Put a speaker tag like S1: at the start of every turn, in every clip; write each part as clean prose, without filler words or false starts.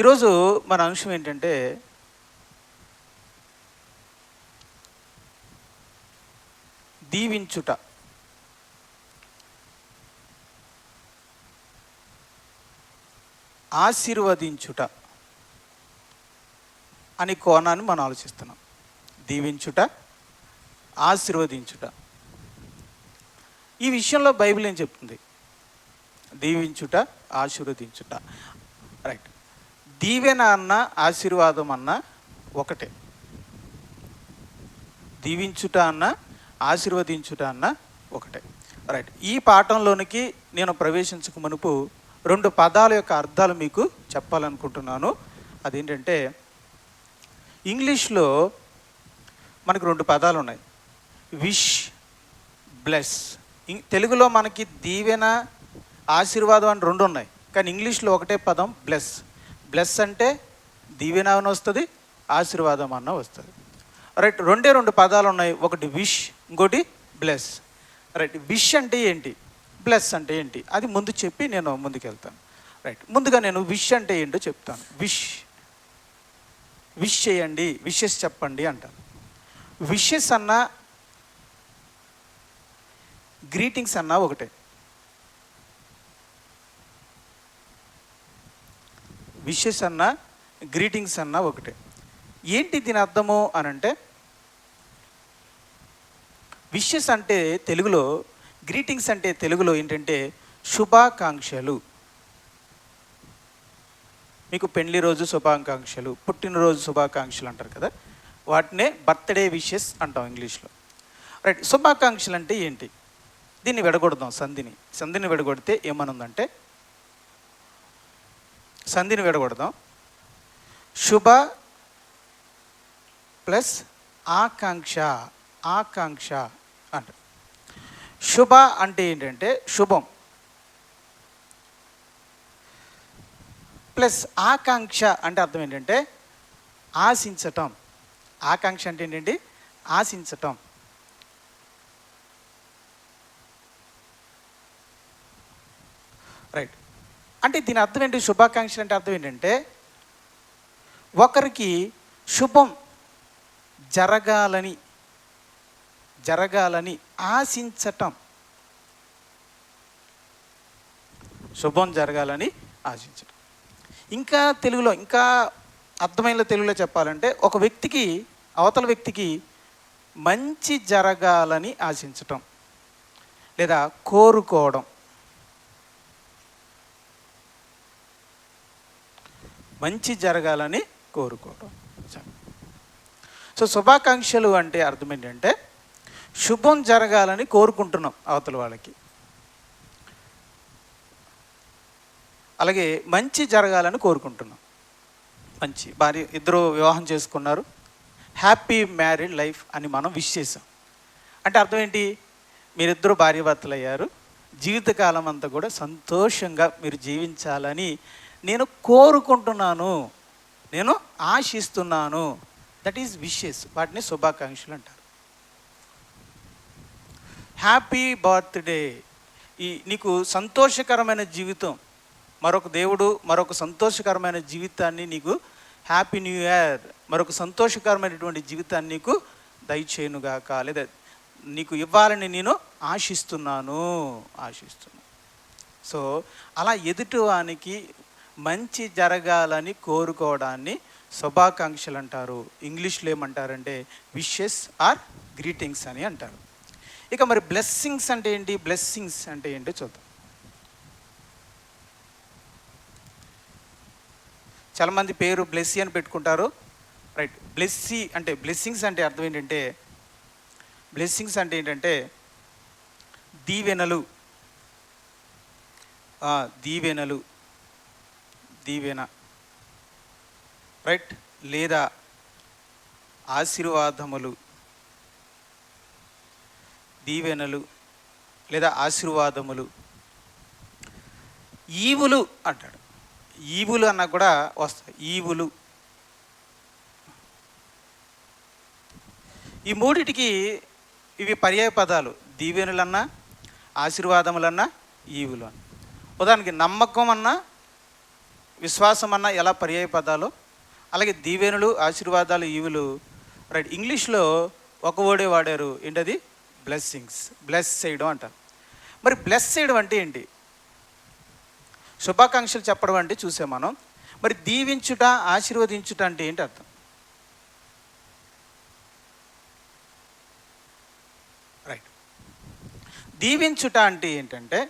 S1: ఈరోజు మన అంశం ఏంటంటే దీవించుట. ఆశీర్వదించుట అని కోణాన్ని మనం ఆలోచిస్తున్నాం. దీవించుట, ఆశీర్వదించుట. ఈ విషయంలో బైబిల్ ఏం చెప్తుంది? దీవించుట, ఆశీర్వదించుట. రైట్. దీవెన అన్న ఆశీర్వాదం అన్న ఒకటే. దీవించుట అన్న ఆశీర్వదించుట అన్న ఒకటే. రైట్. ఈ పాఠంలోనికి నేను ప్రవేశించక మునుపు 2 పదాల యొక్క అర్థాలు మీకు చెప్పాలనుకుంటున్నాను. అదేంటంటే, ఇంగ్లీష్లో మనకు 2 పదాలు ఉన్నాయి, విష్, బ్లెస్. తెలుగులో మనకి దీవెన, ఆశీర్వాదం అని 2 ఉన్నాయి, కానీ ఇంగ్లీష్లో ఒకటే పదం బ్లెస్. బ్లెస్ అంటే దీవెన అని వస్తుంది, ఆశీర్వాదం అన్న వస్తుంది. రైట్. 2 పదాలు ఉన్నాయి, ఒకటి విష్, ఇంకోటి బ్లెస్. రైట్. విష్ అంటే ఏంటి, బ్లెస్ అంటే ఏంటి, అది ముందు చెప్పి నేను ముందుకెళ్తాను. రైట్. ముందుగా నేను విష్ అంటే ఏంటో చెప్తాను. విష్ చేయండి, విషెస్ చెప్పండి అంటాను. విషెస్ అన్న గ్రీటింగ్స్ అన్న ఒకటే. విషెస్ అన్న గ్రీటింగ్స్ అన్న ఒకటే. ఏంటి దీని అర్థము అనంటే, విషెస్ అంటే తెలుగులో, గ్రీటింగ్స్ అంటే తెలుగులో ఏంటంటే శుభాకాంక్షలు. మీకు పెళ్లి రోజు శుభాకాంక్షలు, పుట్టినరోజు శుభాకాంక్షలు అంటారు కదా, వాటినే బర్త్డే విషెస్ అంటాం ఇంగ్లీష్లో. రైట్. శుభాకాంక్షలు అంటే ఏంటి? దీన్ని విడగొడదాం. సంధిని విడగొడితే ఏమనుందంటే, సంధిని విడగొడదాం. శుభ ప్లస్ ఆకాంక్ష అంట. శుభ అంటే ఏంటంటే శుభం, ప్లస్ ఆకాంక్ష అంటే అర్థం ఏంటంటే ఆశించటం. ఆకాంక్ష అంటే ఏంటంటే ఆశించటం. రైట్. అంటే దీని అర్థం ఏంటి? శుభాకాంక్షలు అంటే అర్థం ఏంటంటే ఒకరికి శుభం జరగాలని ఆశించటం. శుభం జరగాలని ఆశించటం. ఇంకా తెలుగులో, ఇంకా అర్థమైన తెలుగులో చెప్పాలంటే, ఒక వ్యక్తికి, అవతల వ్యక్తికి మంచి జరగాలని ఆశించటం లేదా కోరుకోవడం. మంచి జరగాలని కోరుకోవడం. సో శుభాకాంక్షలు అంటే అర్థం ఏంటంటే శుభం జరగాలని కోరుకుంటున్నాం అవతల వాళ్ళకి, అలాగే మంచి జరగాలని కోరుకుంటున్నాం. మంచి భార్య ఇద్దరు వివాహం చేసుకున్నారు, హ్యాపీ మ్యారీడ్ లైఫ్ అని మనం విష్ చేసాం. అంటే అర్థం ఏంటి? మీరిద్దరూ భార్యాభర్తలు అయ్యారు, జీవితకాలం అంతా కూడా సంతోషంగా మీరు జీవించాలని నేను కోరుకుంటున్నాను, నేను ఆశిస్తున్నాను. That is wishes. వాటిని శుభాకాంక్షలు అంటారు. హ్యాపీ బర్త్డే, నీకు సంతోషకరమైన జీవితం, మరొక సంతోషకరమైన జీవితాన్ని నీకు, హ్యాపీ న్యూ ఇయర్, మరొక సంతోషకరమైనటువంటి జీవితాన్ని నీకు దయచేయునుగాక, లేదా నీకు ఇవ్వాలని నేను ఆశిస్తున్నాను. సో అలా ఎదుటివానికి మంచి జరగాలని కోరుకోవడాన్ని శుభాకాంక్షలు అంటారు. ఇంగ్లీష్లో ఏమంటారంటే విషెస్ ఆర్ గ్రీటింగ్స్ అని అంటారు. ఇక మరి బ్లెస్సింగ్స్ అంటే ఏంటి? బ్లెస్సింగ్స్ అంటే ఏంటో చూద్దాం. చాలామంది పేరు బ్లెస్సీ అని పెట్టుకుంటారు. రైట్. బ్లెస్సీ అంటే, బ్లెస్సింగ్స్ అంటే అర్థం ఏంటంటే, బ్లెస్సింగ్స్ అంటే ఏంటంటే దీవెన, రైట్, లేదా ఆశీర్వాదములు. దీవెనలు లేదా ఆశీర్వాదములు. ఈవులు అంటాడు. ఈవులు అన్నా కూడా వస్తాయి. ఈవులు. ఈ మూడిటికి ఇవి పర్యాయ పదాలు. దీవెనలన్నా, ఆశీర్వాదములన్నా, ఈవులు అన్న. ఉదాహరణకి నమ్మకం అన్నా, విశ్వాసం అన్న ఎలా పర్యాయ పదాలు, అలాగే దీవెనలు, ఆశీర్వాదాలు, ఈవులు. రైట్, ఇంగ్లీష్లో ఒక వర్డే వాడారు, ఏంటది? బ్లెస్సింగ్స్. బ్లెస్ చేయడం అంటారు. మరి బ్లెస్ చేయడం అంటే ఏంటి? శుభాకాంక్షలు చెప్పడం అంటే చూసాం మనం. మరి దీవించుట, ఆశీర్వదించుట అంటే ఏంటి అర్థం? రైట్, దీవించుట అంటే ఏంటంటే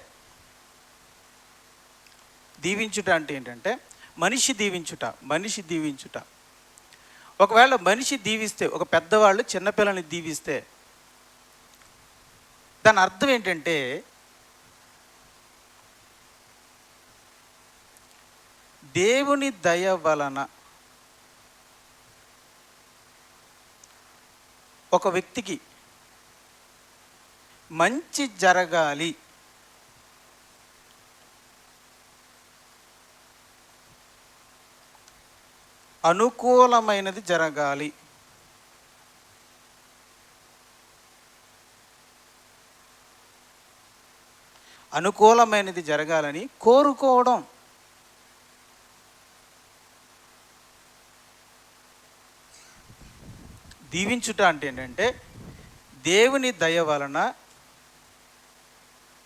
S1: మనిషి దీవించుట. ఒకవేళ మనిషి దీవిస్తే, ఒక పెద్దవాళ్ళు చిన్నపిల్లల్ని దీవిస్తే దాని అర్థం ఏంటంటే దేవుని దయ వలన ఒక వ్యక్తికి మంచి జరగాలి, అనుకూలమైనది జరగాలి, అనుకూలమైనది జరగాలని కోరుకోవడం. దీవించుట అంటే ఏంటంటే దేవుని దయ వలన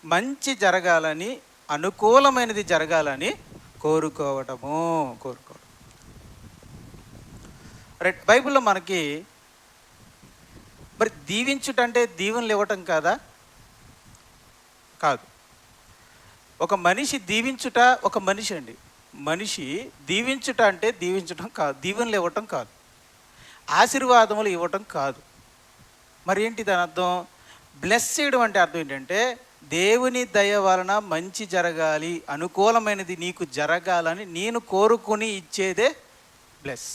S1: మంచి జరగాలని, అనుకూలమైనది జరగాలని కోరుకోవడం. రైట్, బైబిల్లో మనకి మరి దీవించుట అంటే దీవెనలు ఇవ్వటం కాదా? కాదు. ఒక మనిషి దీవించుట, ఒక మనిషి అండి, మనిషి దీవించుట అంటే దీవించటం కాదు, దీవెనలు ఇవ్వటం కాదు, ఆశీర్వాదములు ఇవ్వటం కాదు. మరి ఏంటి దాని అర్థం? బ్లెస్ చేయడం అంటే అర్థం ఏంటంటే దేవుని దయ వలన మంచి జరగాలి, అనుకూలమైనది నీకు జరగాలని నేను కోరుకుని ఇచ్చేదే బ్లెస్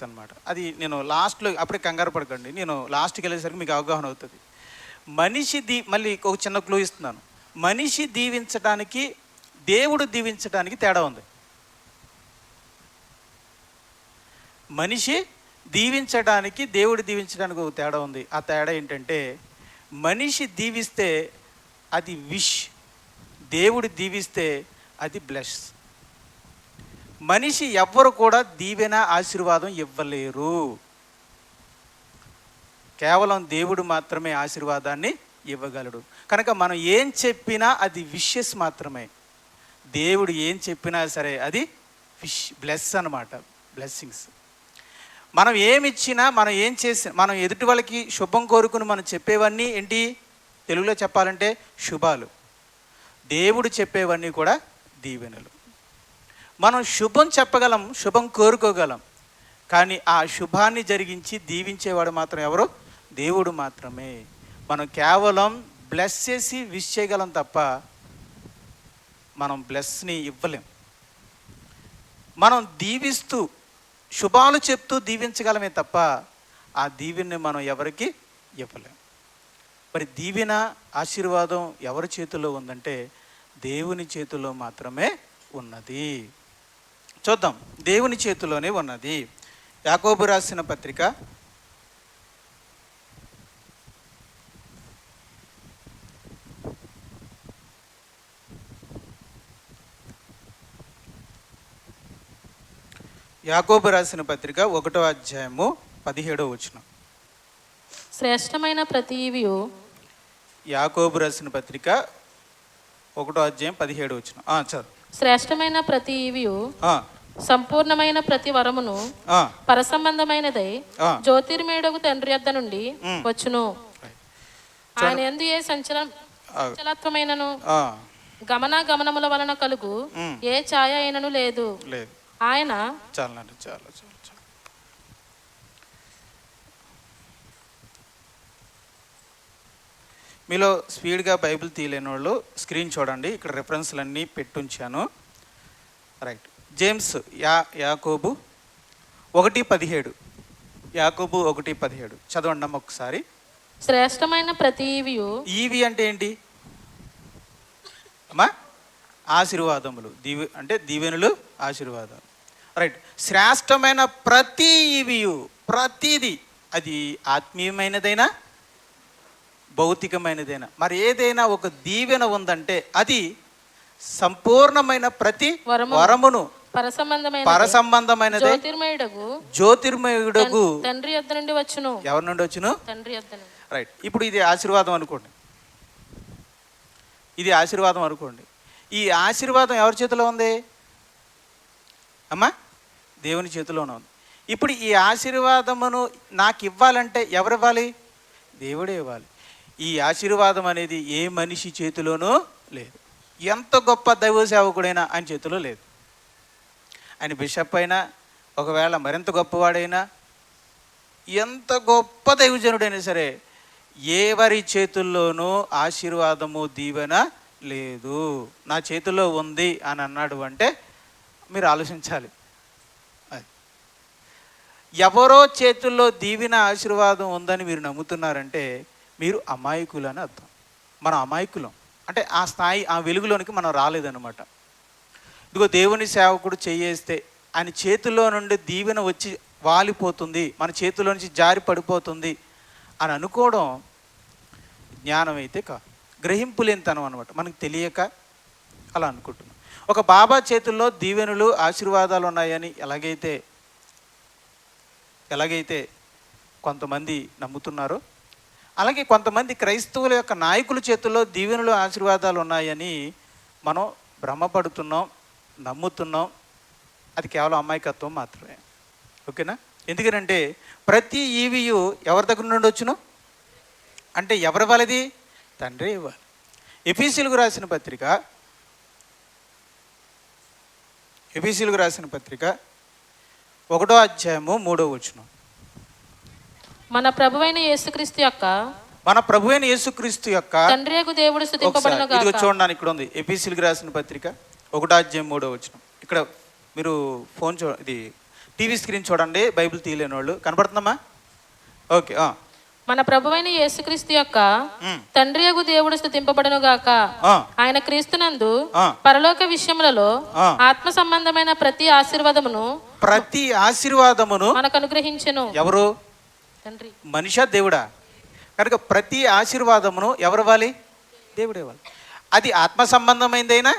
S1: అన్నమాట. అది నేను లాస్ట్లో, అప్పుడే కంగారు పడకండి, నేను లాస్ట్కి వెళ్ళేసరికి మీకు అవగాహన అవుతుంది. మళ్ళీ ఒక చిన్న క్లూ ఇస్తున్నాను. మనిషి దీవించడానికి, దేవుడు దీవించడానికి తేడా ఉంది. మనిషి దీవించడానికి, దేవుడు దీవించడానికి ఒక తేడా ఉంది. ఆ తేడా ఏంటంటే మనిషి దీవిస్తే అది విష్, దేవుడు దీవిస్తే అది బ్లెస్. మనిషి ఎవ్వరు కూడా దీవెన, ఆశీర్వాదం ఇవ్వలేరు. కేవలం దేవుడు మాత్రమే ఆశీర్వాదాన్ని ఇవ్వగలడు. కనుక మనం ఏం చెప్పినా అది విషెస్ మాత్రమే. దేవుడు ఏం చెప్పినా సరే అది బ్లెస్ అన్నమాట, బ్లెస్సింగ్స్. మనం ఏమిచ్చినా, మనం ఏం చేసినా, మనం ఎదుటి వాళ్ళకి శుభం కోరుకుని మనం చెప్పేవన్నీ ఏంటి? తెలుగులో చెప్పాలంటే శుభాలు. దేవుడు చెప్పేవన్నీ కూడా దీవెనలు. మనం శుభం చెప్పగలం, శుభం కోరుకోగలం, కానీ ఆ శుభాన్ని జరిగించి దీవించేవాడు మాత్రం ఎవరు? దేవుడు మాత్రమే. మనం కేవలం బ్లెస్ చేసి విష్ చేయగలం తప్ప మనం బ్లెస్ని ఇవ్వలేం. మనం దీవిస్తూ, శుభాలు చెప్తూ దీవించగలమే తప్ప ఆ దీవెన్ని మనం ఎవరికి ఇవ్వలేం. మరి దీవెన, ఆశీర్వాదం ఎవరి చేతిలో ఉందంటే దేవుని చేతిలో మాత్రమే ఉన్నది. చూద్దాం, దేవుని చేతిలోనే ఉన్నది. యాకోబు రాసిన పత్రిక 1వ అధ్యాయము 17వ వచనం.
S2: శ్రేష్టమైన ప్రతి ఈవియు.
S1: యాకోబు రాసిన పత్రిక 1వ అధ్యాయం 17వ వచనం. చదువు.
S2: శ్రేష్టమైన ప్రతి ఈవియు, సంపూర్ణమైన ప్రతి వరమును పరసంబంధమైనదై జ్యోతిర్మేడగు తండ్రి యొద్ద నుండి వచ్చును. ఆయన యందు ఏ సంచలత్వమైనను గమనముల వలన కలుగు ఏ ఛాయ అయినను లేదు. ఆయన
S1: చాలా మీలో స్పీడ్గా బైబిల్ తీయలేని వాళ్ళు స్క్రీన్ చూడండి, ఇక్కడ రెఫరెన్స్లన్నీ పెట్టుంచాను. రైట్, జేమ్స్ యాకోబు 1:17. యాకోబు 1:17 చదవండి అమ్మ ఒకసారి.
S2: శ్రేష్టమైన ప్రతి
S1: ఈవి అంటే ఏంటి అమ్మా? ఆశీర్వాదములు. అంటే దీవెనులు, ఆశీర్వాదాలు. రైట్, శ్రేష్టమైన ప్రతి ఈవియు, ప్రతిదీ, అది ఆత్మీయమైనదైనా భౌతికమైనదైనా, మరి ఏదైనా ఒక దీవెన ఉందంటే అది సంపూర్ణమైన ప్రతి వరమును పరసంబంధమైనది జ్యోతిర్మయుడగు
S2: తండ్రి యొద్ద నుండి వచ్చును.
S1: ఎవరి నుండి వచ్చును?
S2: తండ్రి యొద్ద నుండి.
S1: రైట్. ఇప్పుడు ఇది ఆశీర్వాదం అనుకోండి, ఇది ఆశీర్వాదం అనుకోండి. ఈ ఆశీర్వాదం ఎవరి చేతిలో ఉంది అమ్మా? దేవుని చేతిలోనే ఉంది. ఇప్పుడు ఈ ఆశీర్వాదమును నాకు ఇవ్వాలంటే ఎవరు ఇవ్వాలి? దేవుడే ఇవ్వాలి. ఈ ఆశీర్వాదం అనేది ఏ మనిషి చేతిలోనూ లేదు. ఎంత గొప్ప దైవ సేవకుడైనా ఆయన చేతిలో లేదు. ఆయన బిషప్ అయినా, ఒకవేళ మరింత గొప్పవాడైనా, ఎంత గొప్ప దైవజనుడైనా సరే ఎవరి చేతుల్లోనూ ఆశీర్వాదము దీవెన లేదు. నా చేతిలో ఉంది అని అన్నాడు అంటే మీరు ఆలోచించాలి. ఎవరో చేతుల్లో దీవెన ఆశీర్వాదం ఉందని మీరు నమ్ముతున్నారంటే మీరు అమాయకులని అర్థం. మనం అమాయకులం అంటే ఆ స్థాయి, ఆ వెలుగులోనికి మనం రాలేదన్నమాట. ఇదిగో దేవుని సేవకుడు చేయేస్తే ఆయన చేతిలో నుండి దీవెన వచ్చి వాలిపోతుంది, మన చేతిలో నుంచి జారి పడిపోతుంది అని అనుకోవడం జ్ఞానం అయితే కాదు, గ్రహింపులేనితనం అనమాట. మనకు తెలియక అలా అనుకుంటున్నాం. ఒక బాబా చేతుల్లో దీవెనలు ఆశీర్వాదాలు ఉన్నాయని ఎలాగైతే కొంతమంది నమ్ముతున్నారో, అలాగే కొంతమంది క్రైస్తవుల యొక్క నాయకుల చేతుల్లో దీవెనలు ఆశీర్వాదాలు ఉన్నాయని మనం భ్రమపడుతున్నాం, నమ్ముతున్నాం. అది కేవలం అమాయకత్వం మాత్రమే. ఓకేనా? ఎందుకంటే ప్రతి ఈవియు ఎవరి దగ్గర నుండి వచ్చును అంటే ఎవరి వాళ్ళది? తండ్రి ఇవ్వాలి. ఎఫీసీలకు రాసిన పత్రిక 1వ అధ్యాయము 3వ వచనం.
S2: మన ప్రభువైన యేసుక్రీస్తు యొక్క తండ్రియగు దేవుడు స్తుతింపబడును గాక.
S1: ఇదిగో చూడండి, ఇక్కడ ఉంది ఎఫీసీలకు రాసిన పత్రిక 1వ అధ్యాయం 3వ వచనం. ఇక్కడ మీరు ఫోన్ ఇది టీవీ స్క్రీన్ చూడండి, బైబిల్ తీయలేని వాళ్ళు. కనపడుతుందమ్మా? ఓకే.
S2: మన ప్రభువైన యేసుక్రీస్తు యొక్క తండ్రియగు దేవుడు స్తుతింపబడును గాక. ఆయన క్రీస్తునందు పరలోక విషయములలో ఆత్మ సంబంధమైన ప్రతి ఆశీర్వాదమును మనకు అనుగ్రహించెను.
S1: ఎవరు?
S2: తండ్రి.
S1: మనిషా దేవుడా? కనుక ప్రతి ఆశీర్వాదమును ఎవరు ఇవ్వాలి? దేవుడే ఇవ్వాలి. అది ఆత్మ సంబంధమైందైనా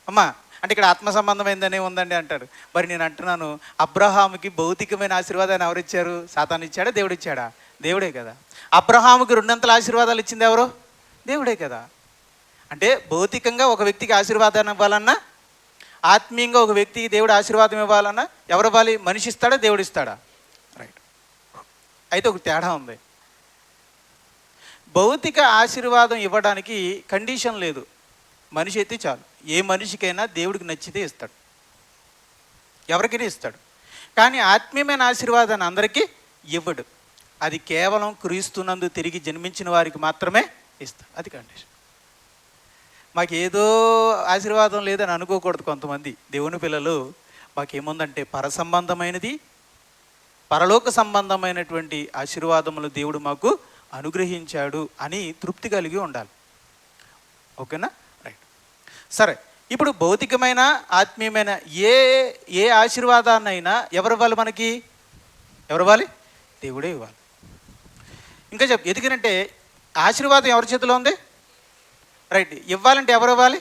S1: అమ్మా అంటే ఇక్కడ ఆత్మ సంబంధమైందనే ఉందండి అంటారు. మరి నేను అంటున్నాను, అబ్రహాముకి భౌతికమైన ఆశీర్వాదాన్ని ఎవరిచ్చారు? సాతాను ఇచ్చాడా? దేవుడు ఇచ్చాడా? దేవుడే కదా. అబ్రహాముకి 2 ఆశీర్వాదాలు ఇచ్చింది ఎవరు? దేవుడే కదా. అంటే భౌతికంగా ఒక వ్యక్తికి ఆశీర్వాదాన్ని ఇవ్వాలన్నా, ఆత్మీయంగా ఒక వ్యక్తికి దేవుడు ఆశీర్వాదం ఇవ్వాలన్నా ఎవరు ఇవ్వాలి? మనిషి ఇస్తాడా? దేవుడు ఇస్తాడా? రైట్. అయితే ఒక తేడా ఉంది. భౌతిక ఆశీర్వాదం ఇవ్వడానికి కండిషన్ లేదు. మనిషి అయితే చాలు. ఏ మనిషికైనా దేవుడికి నచ్చితే ఇస్తాడు, ఎవరికైనా ఇస్తాడు. కానీ ఆత్మీయమైన ఆశీర్వాదాన్ని అందరికీ ఇవ్వడు. అది కేవలం క్రీస్తునందు తిరిగి జన్మించిన వారికి మాత్రమే ఇస్తాడు. అది కండిషన్. మాకేదో ఆశీర్వాదం లేదని అనుకోకూడదు. కొంతమంది దేవుని పిల్లలు మాకేముందంటే పరసంబంధమైనది, పరలోక సంబంధమైనటువంటి ఆశీర్వాదములు దేవుడు మాకు అనుగ్రహించాడు అని తృప్తి కలిగి ఉండాలి. ఓకేనా? రైట్. సరే, ఇప్పుడు భౌతికమైన ఆత్మీయమైన ఏ ఆశీర్వాదాన్నైనా ఎవరు ఇవ్వాలి? మనకి ఎవరు ఇవ్వాలి? దేవుడే ఇవ్వాలి. ఇంకా ఎందుకంటే ఆశీర్వాదం ఎవరి చేతిలో ఉంది? రైట్. ఇవ్వాలంటే ఎవరు ఇవ్వాలి?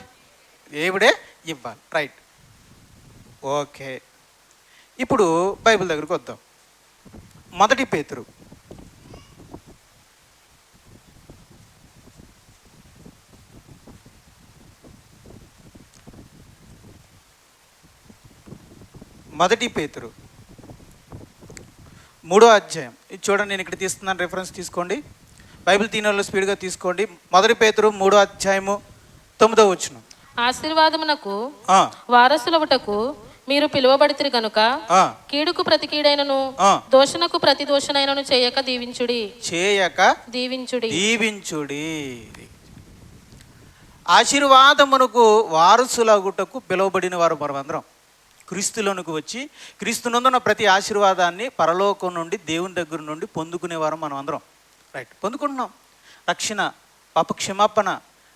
S1: దేవుడే ఇవ్వాలి. రైట్. ఓకే. ఇప్పుడు బైబిల్ దగ్గరకు వద్దాం. 1 పేతురు 3వ అధ్యాయం. ఇది చూడండి, నేను ఇక్కడ తీస్తున్నాను, రెఫరెన్స్ తీసుకోండి. బైబిల్ తీనోళ్ళు స్పీడ్గా తీసుకోండి. 1 పేతురు 3వ అధ్యాయము 9వ వచనం.
S2: ఆశీర్వాదమునకు వారసులవుటకు మీరు పిలువబడితిరి కనుక కీడుకు ప్రతి కీడైనను దోషణకు ప్రతి దోషణైనను చేయక దీవించుడి.
S1: ఆశీర్వాదమునకు వారసులగుటకు పిలువబడిన వారు మనమందరం. క్రీస్తులోనికి వచ్చి క్రీస్తునందున్న ప్రతి ఆశీర్వాదాన్ని పరలోకం నుండి, దేవుని దగ్గర నుండి పొందుకునేవారు మనం అందరం. రైట్. పొందుకుంటున్నాం. రక్షణ, పాప క్షమాపణ,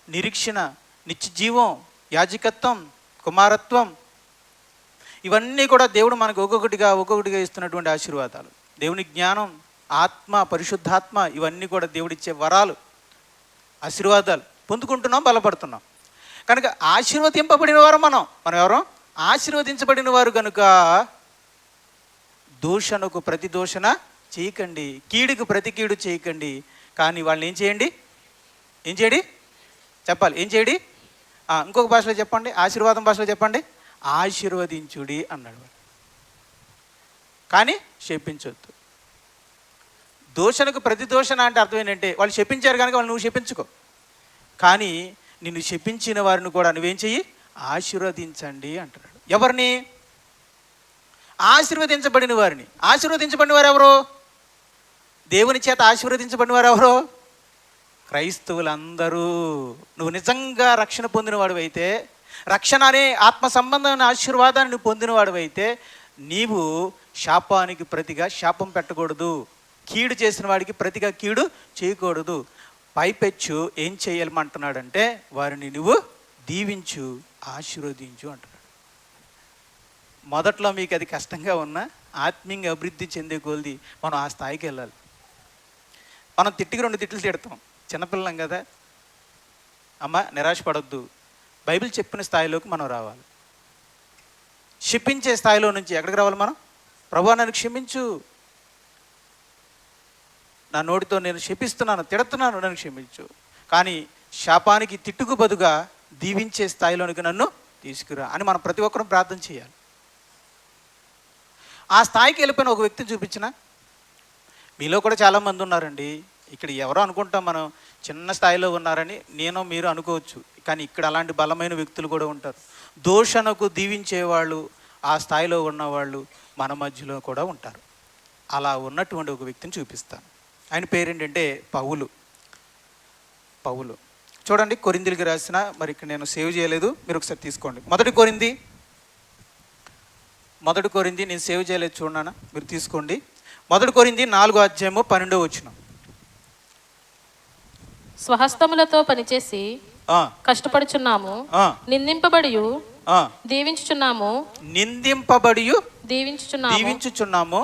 S1: నిరీక్షణ, నిత్య జీవం, యాజకత్వం, కుమారత్వం, ఇవన్నీ కూడా దేవుడు మనకు ఒక్కొక్కటిగా ఇస్తున్నటువంటి ఆశీర్వాదాలు. దేవుని జ్ఞానం, ఆత్మ, పరిశుద్ధాత్మ, ఇవన్నీ కూడా దేవుడిచ్చే వరాలు, ఆశీర్వాదాలు పొందుకుంటున్నాం, బలపడుతున్నాం. కనుక ఆశీర్వదింపబడిన వారు మనం ఎవరు? ఆశీర్వదించబడిన వారు కనుక దూషణకు ప్రతి దూషణ చేయకండి, కీడుకు ప్రతి కీడు చేయకండి. కానీ వాళ్ళని ఏం చేయండి? చెప్పాలి, ఏం చేయండి? ఇంకొక భాషలో చెప్పండి, ఆశీర్వాదం భాషలో చెప్పండి, ఆశీర్వదించుడి అన్నాడు. కానీ శపించొద్దు. దూషణకు ప్రతి దూషణ అంటే అర్థం ఏంటంటే వాళ్ళు శపించారు కనుక వాళ్ళు నువ్వు శపించుకో, కానీ నిన్ను శపించిన వారిని కూడా నువ్వేం చెయ్యి? ఆశీర్వదించండి అంటున్నాడు. ఎవరిని? ఆశీర్వదించబడిన వారిని. ఆశీర్వదించబడిన వారు ఎవరు? దేవుని చేత ఆశీర్వదించబడిన వారు ఎవరు? క్రైస్తవులందరూ. నువ్వు నిజంగా రక్షణ పొందినవాడు అయితే, రక్షణ అనే ఆత్మ సంబంధమైన ఆశీర్వాదాన్ని పొందినవాడు అయితే నీవు శాపానికి ప్రతిగా శాపం పెట్టకూడదు, కీడు చేసిన వాడికి ప్రతిగా కీడు చేయకూడదు. పైపెచ్చు ఏం చేయాలమంటున్నాడంటే వారిని నువ్వు దీవించు, ఆశీర్వదించు అంటున్నాడు. మొదట్లో మీకు అది కష్టంగా ఉన్నా ఆత్మీయంగా అభివృద్ధి చెందే కొలది మనం ఆ స్థాయికి వెళ్ళాలి. మనం తిట్టికి 2 తిట్లు తిడతాం, చిన్నపిల్లం కదా. అమ్మ నిరాశపడొద్దు, బైబిల్ చెప్పిన స్థాయిలోకి మనం రావాలి. శపించే స్థాయిలో నుంచి ఎక్కడికి రావాలి మనం? ప్రభువా నన్ను క్షమించు, నా నోటితో నేను శపిస్తున్నాను, తిడుతున్నాను, నన్ను క్షమించు. కానీ శాపానికి తిట్టుకు బదుగా దీవించే స్థాయిలోనికి నన్ను తీసుకురా అని మనం ప్రతి ఒక్కరూ ప్రార్థన చేయాలి. ఆ స్థాయికి వెళ్ళిపోయిన ఒక వ్యక్తిని చూపించిన మీలో కూడా చాలామంది ఉన్నారండి. ఇక్కడ ఎవరో అనుకుంటాం మనం చిన్న స్థాయిలో ఉన్నారని, నేను మీరు అనుకోవచ్చు, కానీ ఇక్కడ అలాంటి బలమైన వ్యక్తులు కూడా ఉంటారు. దూషణకు దీవించేవాళ్ళు, ఆ స్థాయిలో ఉన్నవాళ్ళు మన మధ్యలో కూడా ఉంటారు. అలా ఉన్నటువంటి ఒక వ్యక్తిని చూపిస్తాను. ఆయన పేరేంటంటే పౌలు. చూడండి, కొరింథీయులకు రాసిన, మరి ఇక్కడ నేను సేవ్ చేయలేదు, మీరు ఒకసారి తీసుకోండి. మొదటి కొరింథీ నేను సేవ్ చేయలేదు, చూడనా, మీరు తీసుకోండి. మొదటి కొరింథీ 4:12.
S2: స్వహస్తములతో పనిచేసి కష్టపడుచున్నాము, నిందింపబడి దీవించుచున్నాము,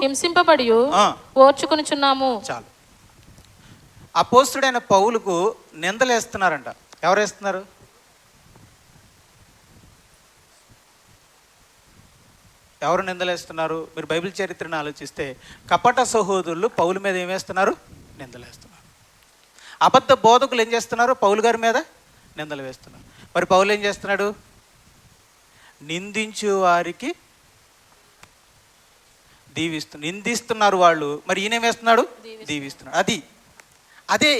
S2: హింసింపబడి ఓర్చుకొనుచున్నాము.
S1: చాలు. అపోస్తుడైన పౌలుకు నిందలేస్తున్నారంట. ఎవరు వేస్తున్నారు? ఎవరు నిందలేస్తున్నారు? మీరు బైబిల్ చరిత్రను ఆలోచిస్తే కపట సహోదరులు పౌలు మీద ఏమేస్తున్నారు? నిందలేస్తున్నారు. అబద్ధ బోధకులు ఏం చేస్తున్నారు? పౌలు గారి మీద నిందలు వేస్తున్నారు. మరి పౌలు ఏం చేస్తున్నాడు? నిందించు వారికి నిందిస్తున్నారు వాళ్ళు, మరి ఈయన వేస్తున్నాడు? దీవిస్తున్నాడు. అదే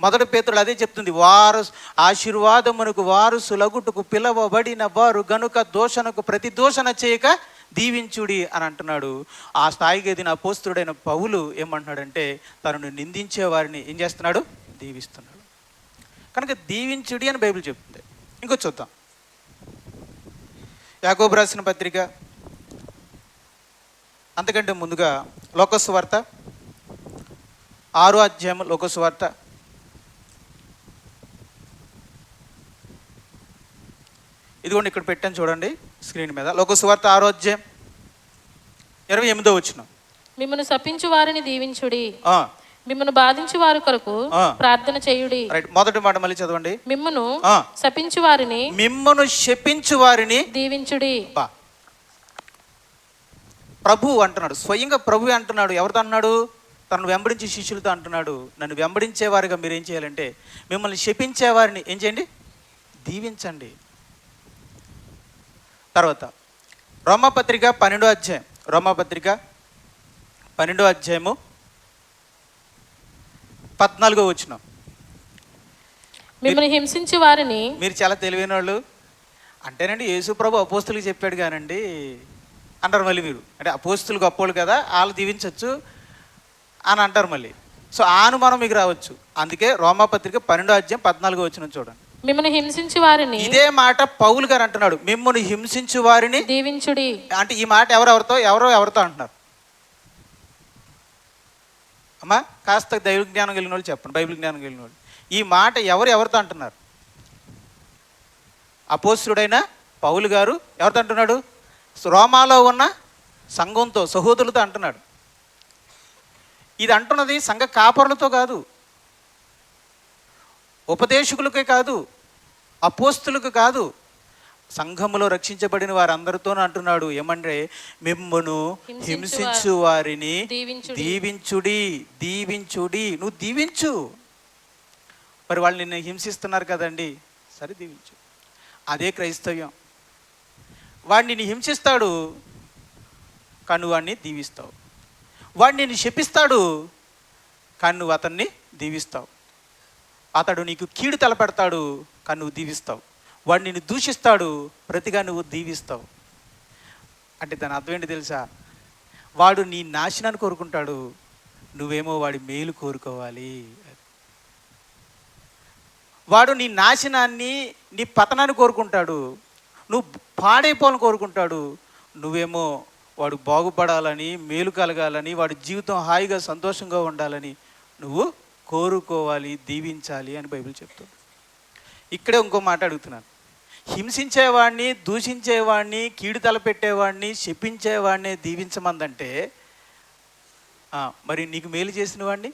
S1: మొదటి పేతురు అదే చెప్తుంది. వారు ఆశీర్వాదమునకు వారసులగుటకు పిలవబడిన వారు గనుక దోషణకు ప్రతి దోషణ చేయక దీవించుడి అని అంటున్నాడు. ఆ స్థాయికి ఎదిగిన అపోస్తుడైన పౌలు ఏమంటున్నాడంటే తనను నిందించే వారిని ఏం చేస్తున్నాడు? దీవిస్తున్నాడు. కనుక దీవించుడి అని బైబిల్ చెప్తుంది. ఇంకో చూద్దాం, యాకోబు రాసిన పత్రిక, అంతకంటే ముందుగా లోకసు వార్త 6వ లోకసు వార్త 6 ఇక్కడ పెట్టాను చూడండి స్క్రీన్ మీద. లోకసు వార్త 6:28.
S2: మిమ్మల్ని శపించు వారిని దీవించుడి, మిమ్మల్ని బాధించు వారి కొరకు ప్రార్థన చేయుడి.
S1: మొదటి మాట మళ్ళీ చదవండి.
S2: మిమ్మను శపించు వారిని దీవించుడి.
S1: ప్రభు అంటున్నాడు, స్వయంగా ప్రభు అంటున్నాడు. ఎవరితో అన్నాడు? తనను వెంబడించే శిష్యులతో అంటున్నాడు, నన్ను వెంబడించే వారిగా మీరు ఏం చేయాలంటే మిమ్మల్ని శపించే వారిని ఏం చేయండి? దీవించండి. తర్వాత రోమాపత్రిక 12:14.
S2: మిమ్మల్ని హింసించే వారిని,
S1: మీరు చాలా తెలివైన వాళ్ళు అంటేనండి, యేసు ప్రభు అపోస్తులకు చెప్పాడు కానండి అంటారు మళ్ళీ మీరు. అంటే అపోస్తులు గొప్పోళ్ళు కదా, వాళ్ళు దీవించవచ్చు అని అంటారు మళ్ళీ. సో అనుమానం మీకు రావచ్చు. అందుకే రోమాపత్రిక 12:14 చూడండి.
S2: మిమ్మల్ని హింసించు వారిని,
S1: ఇదే మాట పౌలు గారు అంటున్నాడు, మిమ్మల్ని హింసించు వారిని
S2: దీవించుడి.
S1: అంటే ఈ మాట ఎవరితో అంటున్నారు? అమ్మా కాస్త దైవ జ్ఞానం కలిగిన వాళ్ళు చెప్పండి, బైబిల్ జ్ఞానం కలిగిన వాళ్ళు. ఈ మాట ఎవరితో అంటున్నారు? అపోస్తుడైన పౌలు గారు ఎవరితో అంటున్నాడు? రోమాలో ఉన్న సంఘంతో, సహోదరులతో అంటున్నాడు. ఇది అంటున్నది సంఘ కాపరులతో కాదు, ఉపదేశకులకే కాదు, అపోస్తులకు కాదు, సంఘములో రక్షించబడిన వారందరితోనూ అంటున్నాడు. ఏమంటే మిమ్మును హింసించు వారిని దీవించుడి, దీవించుడి. నువ్వు దీవించు. మరి వాళ్ళు నిన్ను హింసిస్తున్నారు కదండి, సరే దీవించు. అదే క్రైస్తవ్యం. వాడు నిన్ను హింసిస్తాడు కానీ నువ్వు వాడిని దీవిస్తావు. వాడు నిన్ను శపిస్తాడు కానీ నువ్వు అతన్ని దీవిస్తావు. అతడు నీకు కీడు తలపెడతాడు కానీ నువ్వు దీవిస్తావు. వాడు నిన్ను దూషిస్తాడు, ప్రతిగా నువ్వు దీవిస్తావు. అంటే దాని అర్థం ఏంటి తెలుసా? వాడు నీ నాశనాన్ని కోరుకుంటాడు, నువ్వేమో వాడి మేలు కోరుకోవాలి. వాడు నీ నాశనాన్ని, నీ పతనాన్ని కోరుకుంటాడు, నువ్వు పాడైపోవాలని కోరుకుంటాడు, నువ్వేమో వాడు బాగుపడాలని, మేలు కలగాలని, వాడి జీవితం హాయిగా సంతోషంగా ఉండాలని నువ్వు కోరుకోవాలి, దీవించాలి అని బైబిల్ చెప్తుంది. ఇక్కడే ఇంకో మాట అడుగుతున్నాను. హింసించేవాడిని, దూషించేవాడిని, కీడు తలపెట్టేవాడిని, శపించేవాడిని దీవించమందంటే మరి నీకు మేలు చేసిన వాడిని,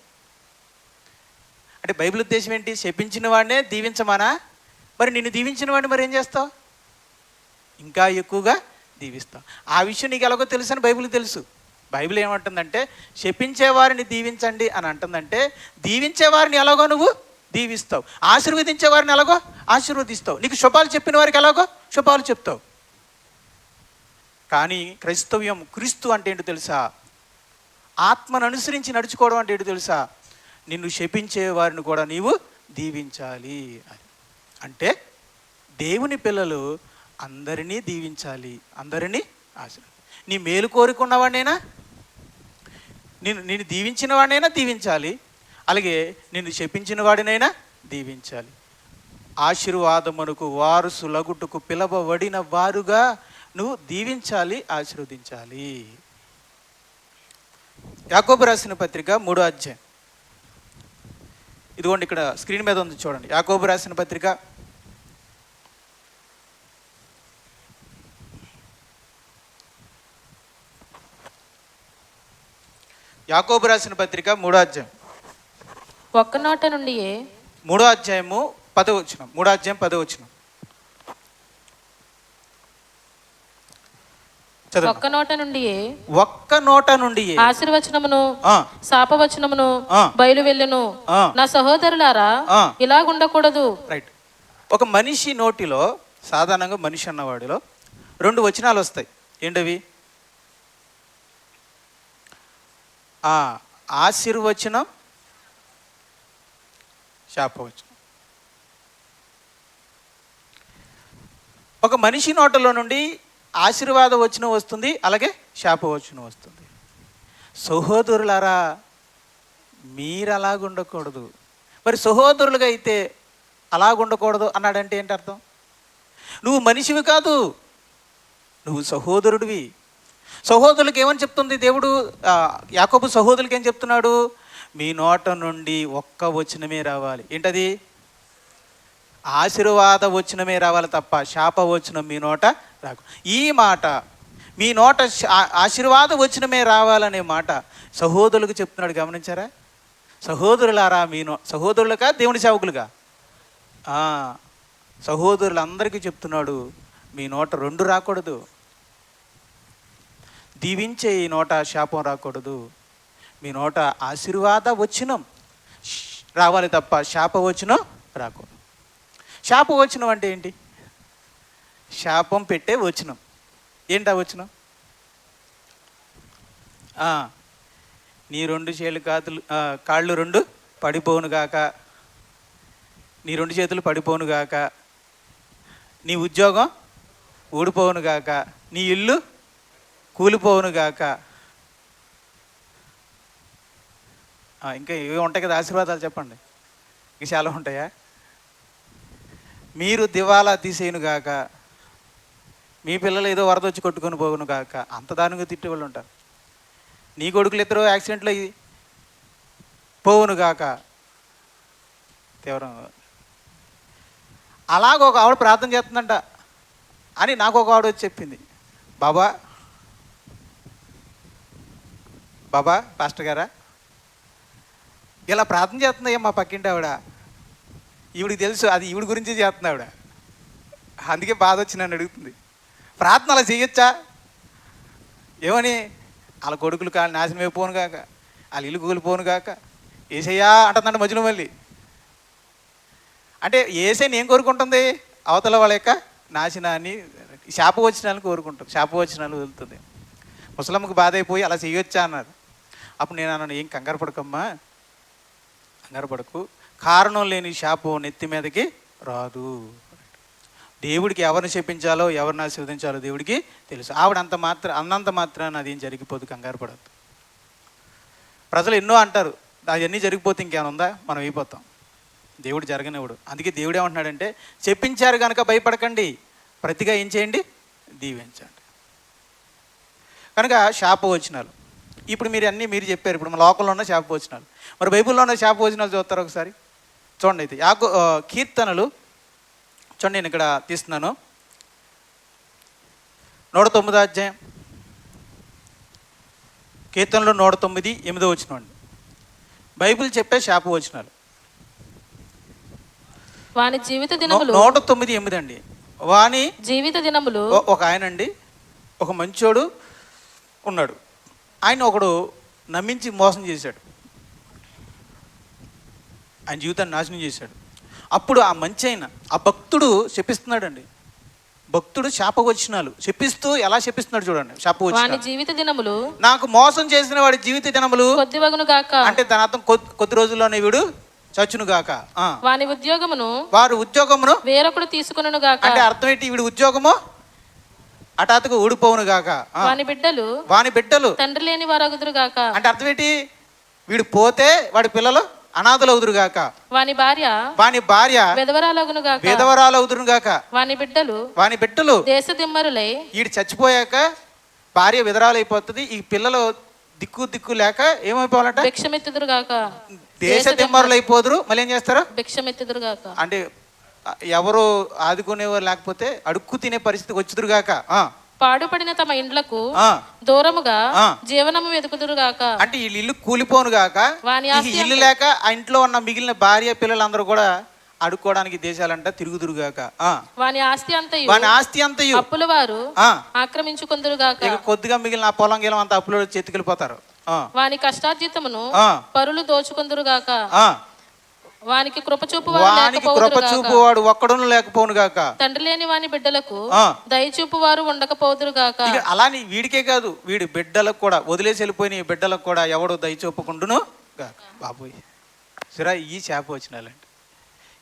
S1: అంటే బైబిల్ ఉద్దేశం ఏంటి? శపించిన వాడినే దీవించమానా? మరి నిన్ను దీవించిన వాడిని మరి ఏం చేస్తావు? ఇంకా ఎక్కువగా దీవిస్తావు. ఆ విషయం నీకు ఎలాగో తెలుసు అని బైబిల్కి తెలుసు. బైబిల్ ఏమంటుందంటే శపించేవారిని దీవించండి అని అంటుందంటే, దీవించేవారిని ఎలాగో నువ్వు దీవిస్తావు, ఆశీర్వదించేవారిని ఎలాగో ఆశీర్వదిస్తావు, నీకు శుభాలు చెప్పిన వారికి ఎలాగో శుభాలు చెప్తావు. కానీ క్రైస్తవ్యం, క్రీస్తు అంటే ఏంటో తెలుసా? ఆత్మను అనుసరించి నడుచుకోవడం అంటే ఏంటో తెలుసా? నిన్ను శపించే వారిని కూడా నీవు దీవించాలి. అంటే దేవుని పిల్లలు అందరినీ దీవించాలి, అందరినీ నీ మేలు కోరుకున్న వాడినైనా, నిన్ను దీవించిన వాడినైనా దీవించాలి, అలాగే నిన్ను శపించిన వాడినైనా దీవించాలి. ఆశీర్వాదమునకు వారసులగుటకు పిలవబడిన వారుగా నువ్వు దీవించాలి, ఆశీర్వదించాలి. యాకోబు రాసిన పత్రిక 3వ అధ్యాయం, ఇదిగోండి ఇక్కడ స్క్రీన్ మీద ఉంది చూడండి. యాకోబు రాసిన పత్రిక యాకోబు రాసిన పత్రిక 3వ అధ్యాయం,
S2: ఒక్క నోట నుండి
S1: 3వ అధ్యాయము 10వ వచనం, 3వ అధ్యాయం 10వ వచనం చదువు. ఒక్క నోట నుండి
S2: ఆశీర్వచనమును శాపవచనమును బయలు వెళ్ళును. నా సహోదరులారా, ఇలాగుండకూడదు.
S1: రైట్. ఒక మనిషి నోటిలో, సాధారణంగా మనిషి అన్నవాడిలో 2 వచనాలు వస్తాయి. ఏంటవి? ఆశీర్వచనం, శాపవచనం. ఒక మనిషి నోటలో నుండి ఆశీర్వాద వచనం వస్తుంది, అలాగే శాపవచనం వస్తుంది. సహోదరులారా, మీరు అలాగుండకూడదు. మరి సహోదరులుగా అయితే అలాగుండకూడదు అన్నాడంటే ఏంటి అర్థం? నువ్వు మనిషివి కాదు, నువ్వు సహోదరుడివి. సహోదరులకు ఏమని చెప్తుంది దేవుడు? యాకోబు సహోదరులకి ఏం చెప్తున్నాడు? మీ నోట నుండి ఒక్క వచనమే రావాలి. ఏంటది? ఆశీర్వాద వచనమే రావాలి తప్ప శాపవచనం మీ నోట రాకు. ఈ మాట, మీ నోట ఆశీర్వాద వచనమే రావాలనే మాట సహోదరులకు చెప్తున్నాడు. గమనించారా? సహోదరులారా, సహోదరులుగా దేవుని సేవకులుగా సహోదరులందరికీ చెప్తున్నాడు, మీ నోట 2 రాకూడదు. దీవించే ఈ నోట శాపం రాకూడదు. మీ నోట ఆశీర్వాద వచనం రావాలి తప్ప శాపవచనం రాకూడదు. శాపవచనం అంటే ఏంటి? శాపం పెట్టే వచనం. ఏంటా వచనం? నీ 2 కాళ్ళు 2 పడిపోను గాక, నీ 2 చేతులు పడిపోను గాక, నీ ఉద్యోగం ఊడిపోవును గాక, నీ ఇల్లు కూలిపోవును గాక. ఇంకా ఇవి ఉంటాయి కదా ఆశీర్వాదాలు, చెప్పండి. ఇంక చాలా ఉంటాయా? మీరు దివాలా తీసేయను గాక, మీ పిల్లలు ఏదో వరద వచ్చి కొట్టుకొని పోవును గాక. అంత దారుణంగా తిట్టేవాళ్ళు ఉంటారు. నీ కొడుకులు 2 యాక్సిడెంట్లో పోవును గాక. తీవ్రం. అలాగ ఒక ఆవిడ ప్రార్థన చేస్తుందంట అని నాకు ఒక ఆవిడ వచ్చి చెప్పింది. బాబా పాస్టర్ గారా, ఇలా ప్రార్థన చేస్తుంది మా పక్కింటి ఆవిడ. ఈవిడికి తెలుసు అది ఈవిడ గురించి చేస్తుంది ఆవిడ. అందుకే బాధ వచ్చి నన్ను అడుగుతుంది, ప్రార్థన అలా చేయొచ్చా? ఏమని? వాళ్ళ కొడుకులు కాళ్ళు నాశనం అయిపోను కాక, వాళ్ళ ఇల్లు కూలిపోను కాక, ఏసయ్యా అంటుందంటే మధ్యలో మళ్ళీ. అంటే ఏసైని ఏం కోరుకుంటుంది? అవతల వాళ్ళ యొక్క నాశనాన్ని, శాపవచనాలను కోరుకుంటుంది. శాపవచనాలు వదులుతుంది. ముసలమ్మకు బాధ అయిపోయి అలా చేయొచ్చా అన్నారు. అప్పుడు నేను అన్నాను, ఏం కంగారు పడకమ్మా, కంగారు పడకు, కారణం లేని శాపం నెత్తి మీదకి రాదు. దేవుడికి ఎవరిని చెప్పించాలో ఎవరిని ఆశీర్వదించాలో దేవుడికి తెలుసు. ఆవిడ అన్నంత మాత్రాన అదేం జరిగిపోదు, కంగారు పడద్దు. ప్రజలు ఎన్నో అంటారు, అవన్నీ జరిగిపోతే ఇంకేమైనా ఉందా, మనం అయిపోతాం. దేవుడు జరగనివ్వడు. అందుకే దేవుడు ఏమంటున్నాడంటే, చెప్పించారు కనుక భయపడకండి, ప్రతిగా ఏం చేయండి, దీవించండి. కనుక శాపవచనాలు ఇప్పుడు మీరు చెప్పారు. ఇప్పుడు మన లోకంలో ఉన్న శాపవచనాలు, మరి బైబిల్లో ఉన్న శాపవచనాలు చూస్తారు ఒకసారి చూడండి. అయితే కీర్తనలు చూడండి, నేను ఇక్కడ తీస్తున్నాను 109వ అధ్యాయం, కీర్తనలు 109, 8వ వచనం అండి. బైబిల్ చెప్పే శాపవచనాలు.
S2: వాని జీవిత దినములు
S1: 109, 8 అండి. వాని
S2: జీవిత దినములు.
S1: ఒక ఆయన అండి, ఒక మంచోడు ఉన్నాడు. ఆయన ఒకడు నమ్మించి మోసం చేశాడు, ఆయన జీవితాన్ని నాశనం చేశాడు. అప్పుడు ఆ మంచి అయిన ఆ భక్తుడు శపిస్తున్నాడండి. భక్తుడు శాపవచనాలు శపిస్తూ ఎలా శపిస్తున్నాడు చూడండి. శాపవచనాలు,
S2: జీవిత దినములు, నాకు
S1: మోసం చేసిన వాడి జీవిత దినములు
S2: కొద్దివగును గాక.
S1: అంటే దాని అర్థం కొద్ది రోజుల్లోనే వీడు చచ్చును గాక.
S2: వాని ఉద్యోగమును,
S1: వారు ఉద్యోగమును
S2: వేరొకడు తీసుకొనును గాక.
S1: అంటే అర్థం ఏంటి? వీడి ఉద్యోగము హఠాత్తుగా ఊడిపోవును గాక. వాని బిడ్డలు
S2: తండ్రి లేని వారగుదురు గాక.
S1: అంటే అర్థం ఏంటి? వీడు పోతే వాడి పిల్లలు అనాథలు అవుదురు గాక. వాని భార్య
S2: విధవరాలగును
S1: గాక. వాని బిడ్డలు
S2: దేశ దిమ్మరులై.
S1: వీడు చచ్చిపోయాక భార్య విధవరాలు అయిపోతుంది. ఈ పిల్లలు దిక్కు లేక ఏమైపోవాలంట?
S2: భిక్షమెత్తుదురు గాక.
S1: దేశ దిమ్మరులు అయిపోదురు. మళ్ళీ ఏం చేస్తారు?
S2: భిక్షమెత్తుదురు గాక. అంటే
S1: ఎవరు ఆదుకునేవారు లేకపోతే అడుక్కు తినే పరిస్థితి వచ్చుదురుగాక.
S2: పాడుపడిన తమ ఇండ్లకు దూరముగా జీవనము వెతుకుదురు గాక.
S1: అంటే వీళ్ళు ఇల్లు కూలిపోను గాక. ఇల్లు లేక ఆ ఇంట్లో ఉన్న మిగిలిన భార్య పిల్లలందరూ కూడా అడుక్కోవడానికి దేశాలంట తిరుగుదురుగాక.
S2: వాని ఆస్తి అంతయు అప్పుల వారు ఆక్రమించుకుందురు గాక.
S1: కొద్దిగా మిగిలిన పొలం గీలం అంతా అప్పులో చేతికెళ్ళిపోతారు.
S2: వాని కష్టార్జితమును పరులు దోచుకుందురు గాక. వానికి కృపచూపు
S1: వాడు ఒక్కడును లేకపోను గాక.
S2: తండ్రి లేని వాని బిడ్డలకు దయచూపు వారు ఉండకపోదురు గాక.
S1: అలాని వీడికే కాదు, వీడి బిడ్డలకు కూడా, వదిలేసి వెళ్ళిపోయిన ఈ బిడ్డలకు కూడా ఎవడు దయచూపుకుండును గాక. బాబోయ్ సిరా, ఈ శాపవచనాలండి.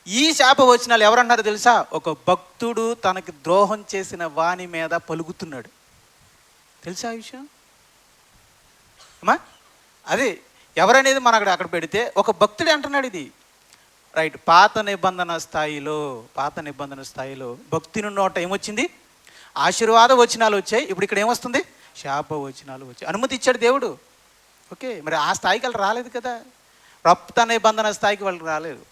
S1: ఈ శాపవచనాలు ఎవరన్నారు తెలుసా? ఒక భక్తుడు తనకి ద్రోహం చేసిన వాని మీద పలుకుతున్నాడు. తెలుసా ఈ విషయం అమ్మా? అదే ఎవరనేది మనం అక్కడ పెడితే ఒక భక్తుడే అంటున్నాడు ఇది. రైట్. పాత నిబంధన స్థాయిలో భక్తిని నోట ఏమొచ్చింది? ఆశీర్వాద వచనాలు వచ్చాయి. ఇప్పుడు ఇక్కడ ఏమొస్తుంది? శాపవచనాలు వచ్చాయి. అనుమతి ఇచ్చాడు దేవుడు. ఓకే, మరి ఆ స్థాయికి వాళ్ళు రాలేదు కదా. పాత నిబంధన స్థాయికి వాళ్ళు రాలేదు.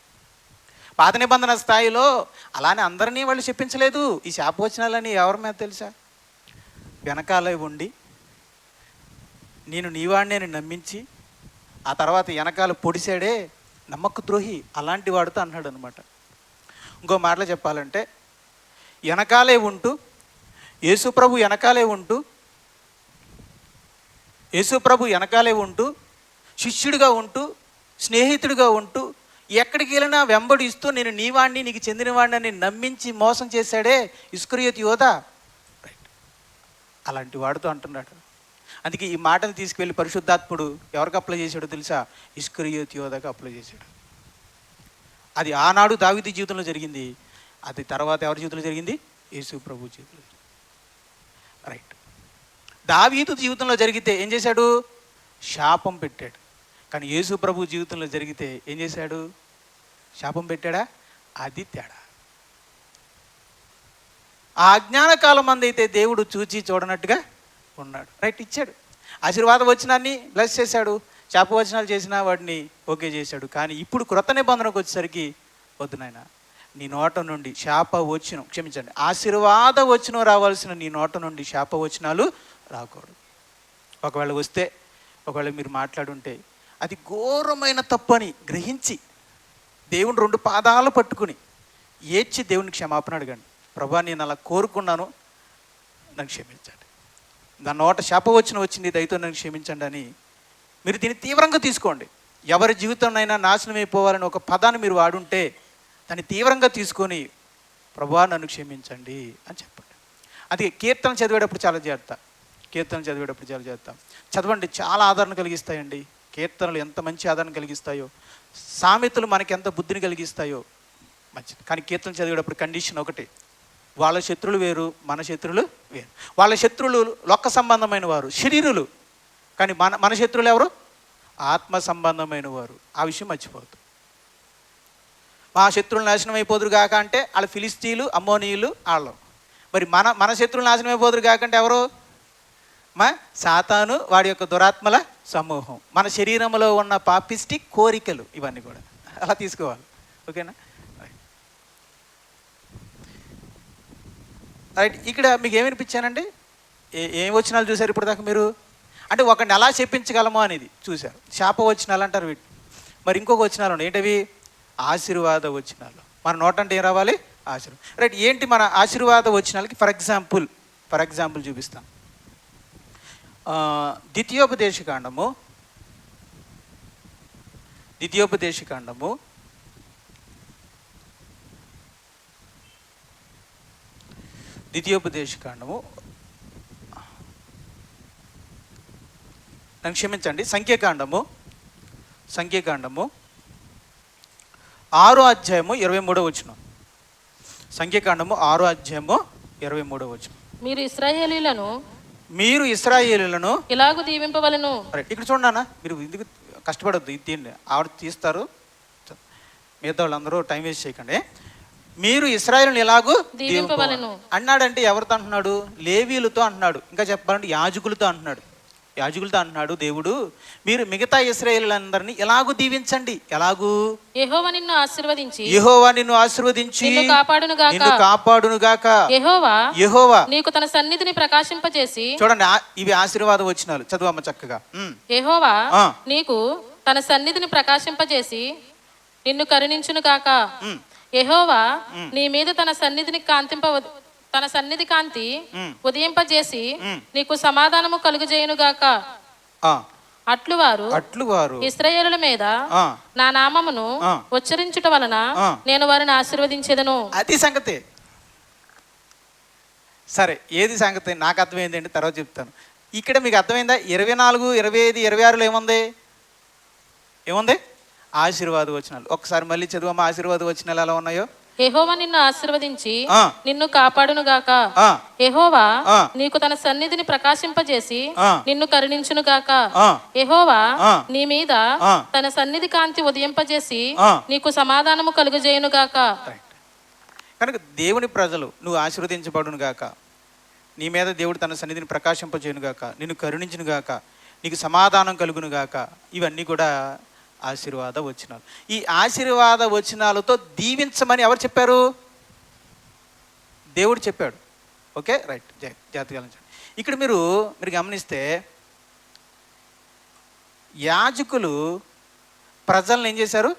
S1: పాత నిబంధన స్థాయిలో అలానే అందరినీ వాళ్ళు చెప్పించలేదు. ఈ శాపవచనాలని ఎవరి మీద తెలుసా? వెనకాలే ఉండి నేను నీవాడిని నమ్మించి ఆ తర్వాత వెనకాల పొడిసాడే నమ్మక ద్రోహి, అలాంటి వాడితో అన్నాడు అనమాట. ఇంకో మాటలో చెప్పాలంటే వెనకాలే ఉంటూ యేసుప్రభు వెనకాలే ఉంటూ శిష్యుడిగా ఉంటూ స్నేహితుడిగా ఉంటూ ఎక్కడికి వెళ్ళినా వెంబడిస్తూ నేను నీవాడిని, నీకు చెందినవాడిని అని నమ్మించి మోసం చేశాడే ఇస్కరియోతు యోధ. రైట్, అలాంటి వాడితో అంటున్నాడు. అందుకే ఈ మాటను తీసుకువెళ్ళి పరిశుద్ధాత్ముడు ఎవరికి అప్లై చేశాడో తెలుసా? ఇస్కరియోతు యోధకు అప్లై చేశాడు. అది ఆనాడు దావీదు జీవితంలో జరిగింది. అది తర్వాత ఎవరి జీవితంలో జరిగింది? యేసు ప్రభు జీవితంలో. రైట్. దావీదు జీవితంలో జరిగితే ఏం చేశాడు? శాపం పెట్టాడు. కానీ యేసు ప్రభు జీవితంలో జరిగితే ఏం చేశాడు? శాపం పెట్టాడా? అది తేడా. ఆ అజ్ఞాన కాలం మంది అయితే దేవుడు చూచి చూడనట్టుగా ఉన్నాడు. రైట్, ఇచ్చాడు. ఆశీర్వాద వచనాన్ని బ్లెస్ చేశాడు. శాపవచనాలు చేసిన వాడిని ఓకే చేశాడు. కానీ ఇప్పుడు క్రొత్త నిబంధనకు వచ్చేసరికి వద్దు నాయన, నీ నోట నుండి ఆశీర్వాద వచనం రావాల్సిన నీ నోట నుండి శాపవచనాలు రాకూడదు. ఒకవేళ మీరు మాట్లాడుంటే అది ఘోరమైన తప్పని గ్రహించి దేవుని 2 పాదాలు పట్టుకుని ఏడ్చి దేవుని క్షమాపణ అడగండి. ప్రభా నేను అలా కోరుకున్నాను, నన్ను క్షమించండి, నా నోట శాపవచనం వచ్చింది, దయతో నన్ను క్షమించండి అని మీరు దీన్ని తీవ్రంగా తీసుకోండి. ఎవరి జీవితంనైనా నాశనం అయిపోవాలని ఒక పదాన్ని మీరు వాడుంటే దాన్ని తీవ్రంగా తీసుకొని ప్రభా నన్ను క్షమించండి అని చెప్పండి. అది కీర్తన చదివేటప్పుడు చాలా జాగ్రత్త. చదవండి, చాలా ఆదరణ కలిగిస్తాయండి. కీర్తనలు ఎంత మంచి ఆదరణ కలిగిస్తాయో, సామెతలు మనకి ఎంత బుద్ధిని కలిగిస్తాయో మంచిది. కానీ కీర్తన చదివేటప్పుడు కండిషన్ ఒకటి, వాళ్ళ శత్రువులు వేరు, మన శత్రువులు వేరు. వాళ్ళ శత్రువులు లోక సంబంధమైన వారు, శరీరులు. కానీ మన శత్రువులు ఎవరు? ఆత్మ సంబంధమైన వారు. ఆ విషయం మర్చిపోవద్దు. మా శత్రువులు నాశనం అయిపోదురు కాక అంటే వాళ్ళు ఫిలిస్తీన్లు, అమ్మోనీయులు వాళ్ళు. మరి మన శత్రువులు నాశనం అయిపోదురు కాకంటే ఎవరు? మా సాతాను, వాడి యొక్క దురాత్మల సమూహం, మన శరీరంలో ఉన్న పాపిస్టి కోరికలు, ఇవన్నీ కూడా అలా తీసుకోవాలి. ఓకేనా? రైట్. ఇక్కడ మీకు ఏమనిపించానండి? ఏం వచనాలు చూసారు ఇప్పుడు దాకా మీరు? అంటే ఒకరిని ఎలా చెప్పించగలమో అనేది చూశారు. శాప వచనాలు అంటారు వీటి. మరి ఇంకొక వచనాలు ఉన్నాయి, ఏంటవి? ఆశీర్వాద వచనాలు. మన నోట అంటే ఏం రావాలి? ఆశీర్వాదం. రైట్. ఏంటి మన ఆశీర్వాద వచనాలకి ఫర్ ఎగ్జాంపుల్ చూపిస్తాను. ద్వితీయోపదేశకాండము 6వ అధ్యాయము 23వ వచనం. సంఖ్యాకాండము 6వ అధ్యాయము 23వ వచనం. మీరు ఇశ్రాయేలీయులను
S2: ఇలాగు దీవింపవలెను.
S1: ఇక్కడ చూడన్నా, మీరు ఎందుకు కష్టపడద్దు, దీన్ని ఆవిడ తీస్తారు, మిగతా వాళ్ళందరూ టైం వేస్ట్ చేయకండి. మీరు ఇశ్రాయేలును ఎలాగూ
S2: దీవింపవలెను
S1: అన్నాడంటే ఎవరితో అంటున్నాడు? లేవీయులతో అంటున్నాడు. ఇంకా చెప్పాలంటే యాజకులతో అంటున్నాడు దేవుడు. మీరు మిగతా ఇశ్రాయేలులందరినీ ఎలాగూ దీవించండి. ఎలాగూ?
S2: యెహోవా నిన్ను ఆశీర్వదించి
S1: నిన్ను కాపాడును గాక.
S2: యెహోవా నీకు తన సన్నిధిని ప్రకాశింపజేసి.
S1: చూడండి, ఇవి ఆశీర్వాద వచనాలు. చదువమ్మ చక్కగా.
S2: యెహోవా నీకు తన సన్నిధిని ప్రకాశింపజేసి నిన్ను కరుణించును గాక. యెహోవా నీ మీద తన సన్నిధి కాంతి ఉదయింపజేసి నీకు సమాధానము కలుగజేయునుగాక. అట్లువారు ఇశ్రాయేలుల మీద నా నామమును ఉచ్చరించుట వలన నేను వారిని ఆశీర్వదించెదను.
S1: అది సంగతి. సరే, ఏది సంగతి నాకు అర్థమైందండి, తర్వాత చెప్తాను. ఇక్కడ మీకు అర్థమైందా? 24, 25, 26లో ఏముంది? ఆశీర్వాద వచనాలు. ఒకసారి మళ్ళీ చదువమ్మా, ఆశీర్వాద వచనాలు ఎలా ఉన్నాయో.
S2: యెహోవా నిన్ను ఆశీర్వదించి నిన్ను కాపాడును గాక. యెహోవా నీకు తన సన్నిధిని ప్రకాశింపజేసి నిన్ను కరుణించును గాక. యెహోవా నీ మీద తన సన్నిధి కాంతి ఉదయింపజేసి నీకు సమాధానము కలుగజేయును గాక.
S1: కనుక దేవుని ప్రజలు, నువ్వు ఆశీర్వదించబడును గాక, నీ మీద దేవుడు తన సన్నిధిని ప్రకాశింపజేయును గాక, నిన్ను కరుణించును గాక, నీకు సమాధానం కలుగును గాక. ఇవన్నీ కూడా ఆశీర్వాద వచనాలు. ఈ ఆశీర్వాద వచనాలతో దీవించమని ఎవరు చెప్పారు? దేవుడు చెప్పాడు. Okay, right. జాగ్రత్తగా ఇక్కడ మీరు గమనిస్తే యాజకులు ప్రజలను ఏం చేశారు?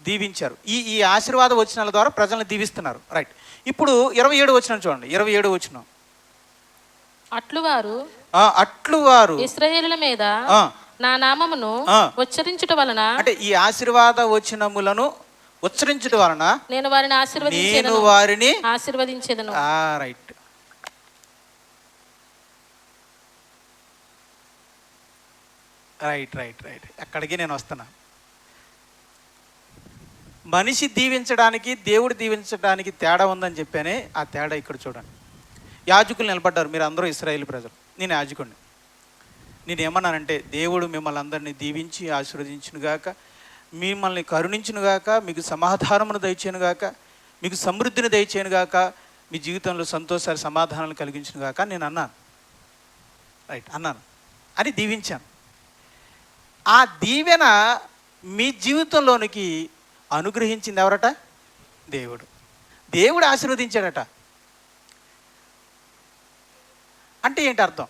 S1: దీవించారు. ఈ ఆశీర్వాద వచనాల ద్వారా ప్రజలను దీవిస్తున్నారు. రైట్. ఇప్పుడు 27 వచనం చూడండి. 27 వచనం. అట్లువారు
S2: ఇశ్రాయేలుల మీద నా నామమును ఉచ్చరించుట వలన,
S1: అంటే ఈ ఆశీర్వాద వచనములను ఉచ్చరించుట వలన
S2: నేను వారిని ఆశీర్వదించెదను.
S1: రైట్. రైట్ రైట్ రైట్ అక్కడికి నేను వస్తున్నా. మనిషి దీవించడానికి, దేవుడు దీవించడానికి తేడా ఉందని చెప్పానే, ఆ తేడా ఇక్కడ చూడండి. యాజకులు నిలబడ్డారు, మీరు అందరూ ఇశ్రాయేలు ప్రజలు, నేను యాజకుడిని. నేను ఏమన్నానంటే, దేవుడు మిమ్మల్ని అందరినీ దీవించి ఆశీర్వదించునుగాక, మిమ్మల్ని కరుణించునుగాక, మీకు సమాధానమును దయచేయనుగాక, మీకు సమృద్ధిని దయచేయనుగాక, మీ జీవితంలో సంతోషాలు సమాధానాలు కలిగించునుగాక నేను అన్నాను. రైట్, అన్నాను అని దీవించాను. ఆ దీవెన మీ జీవితంలోనికి అనుగ్రహించింది ఎవరట? దేవుడు. దేవుడు ఆశీర్వదించాడట. అంటే ఏంటి అర్థం?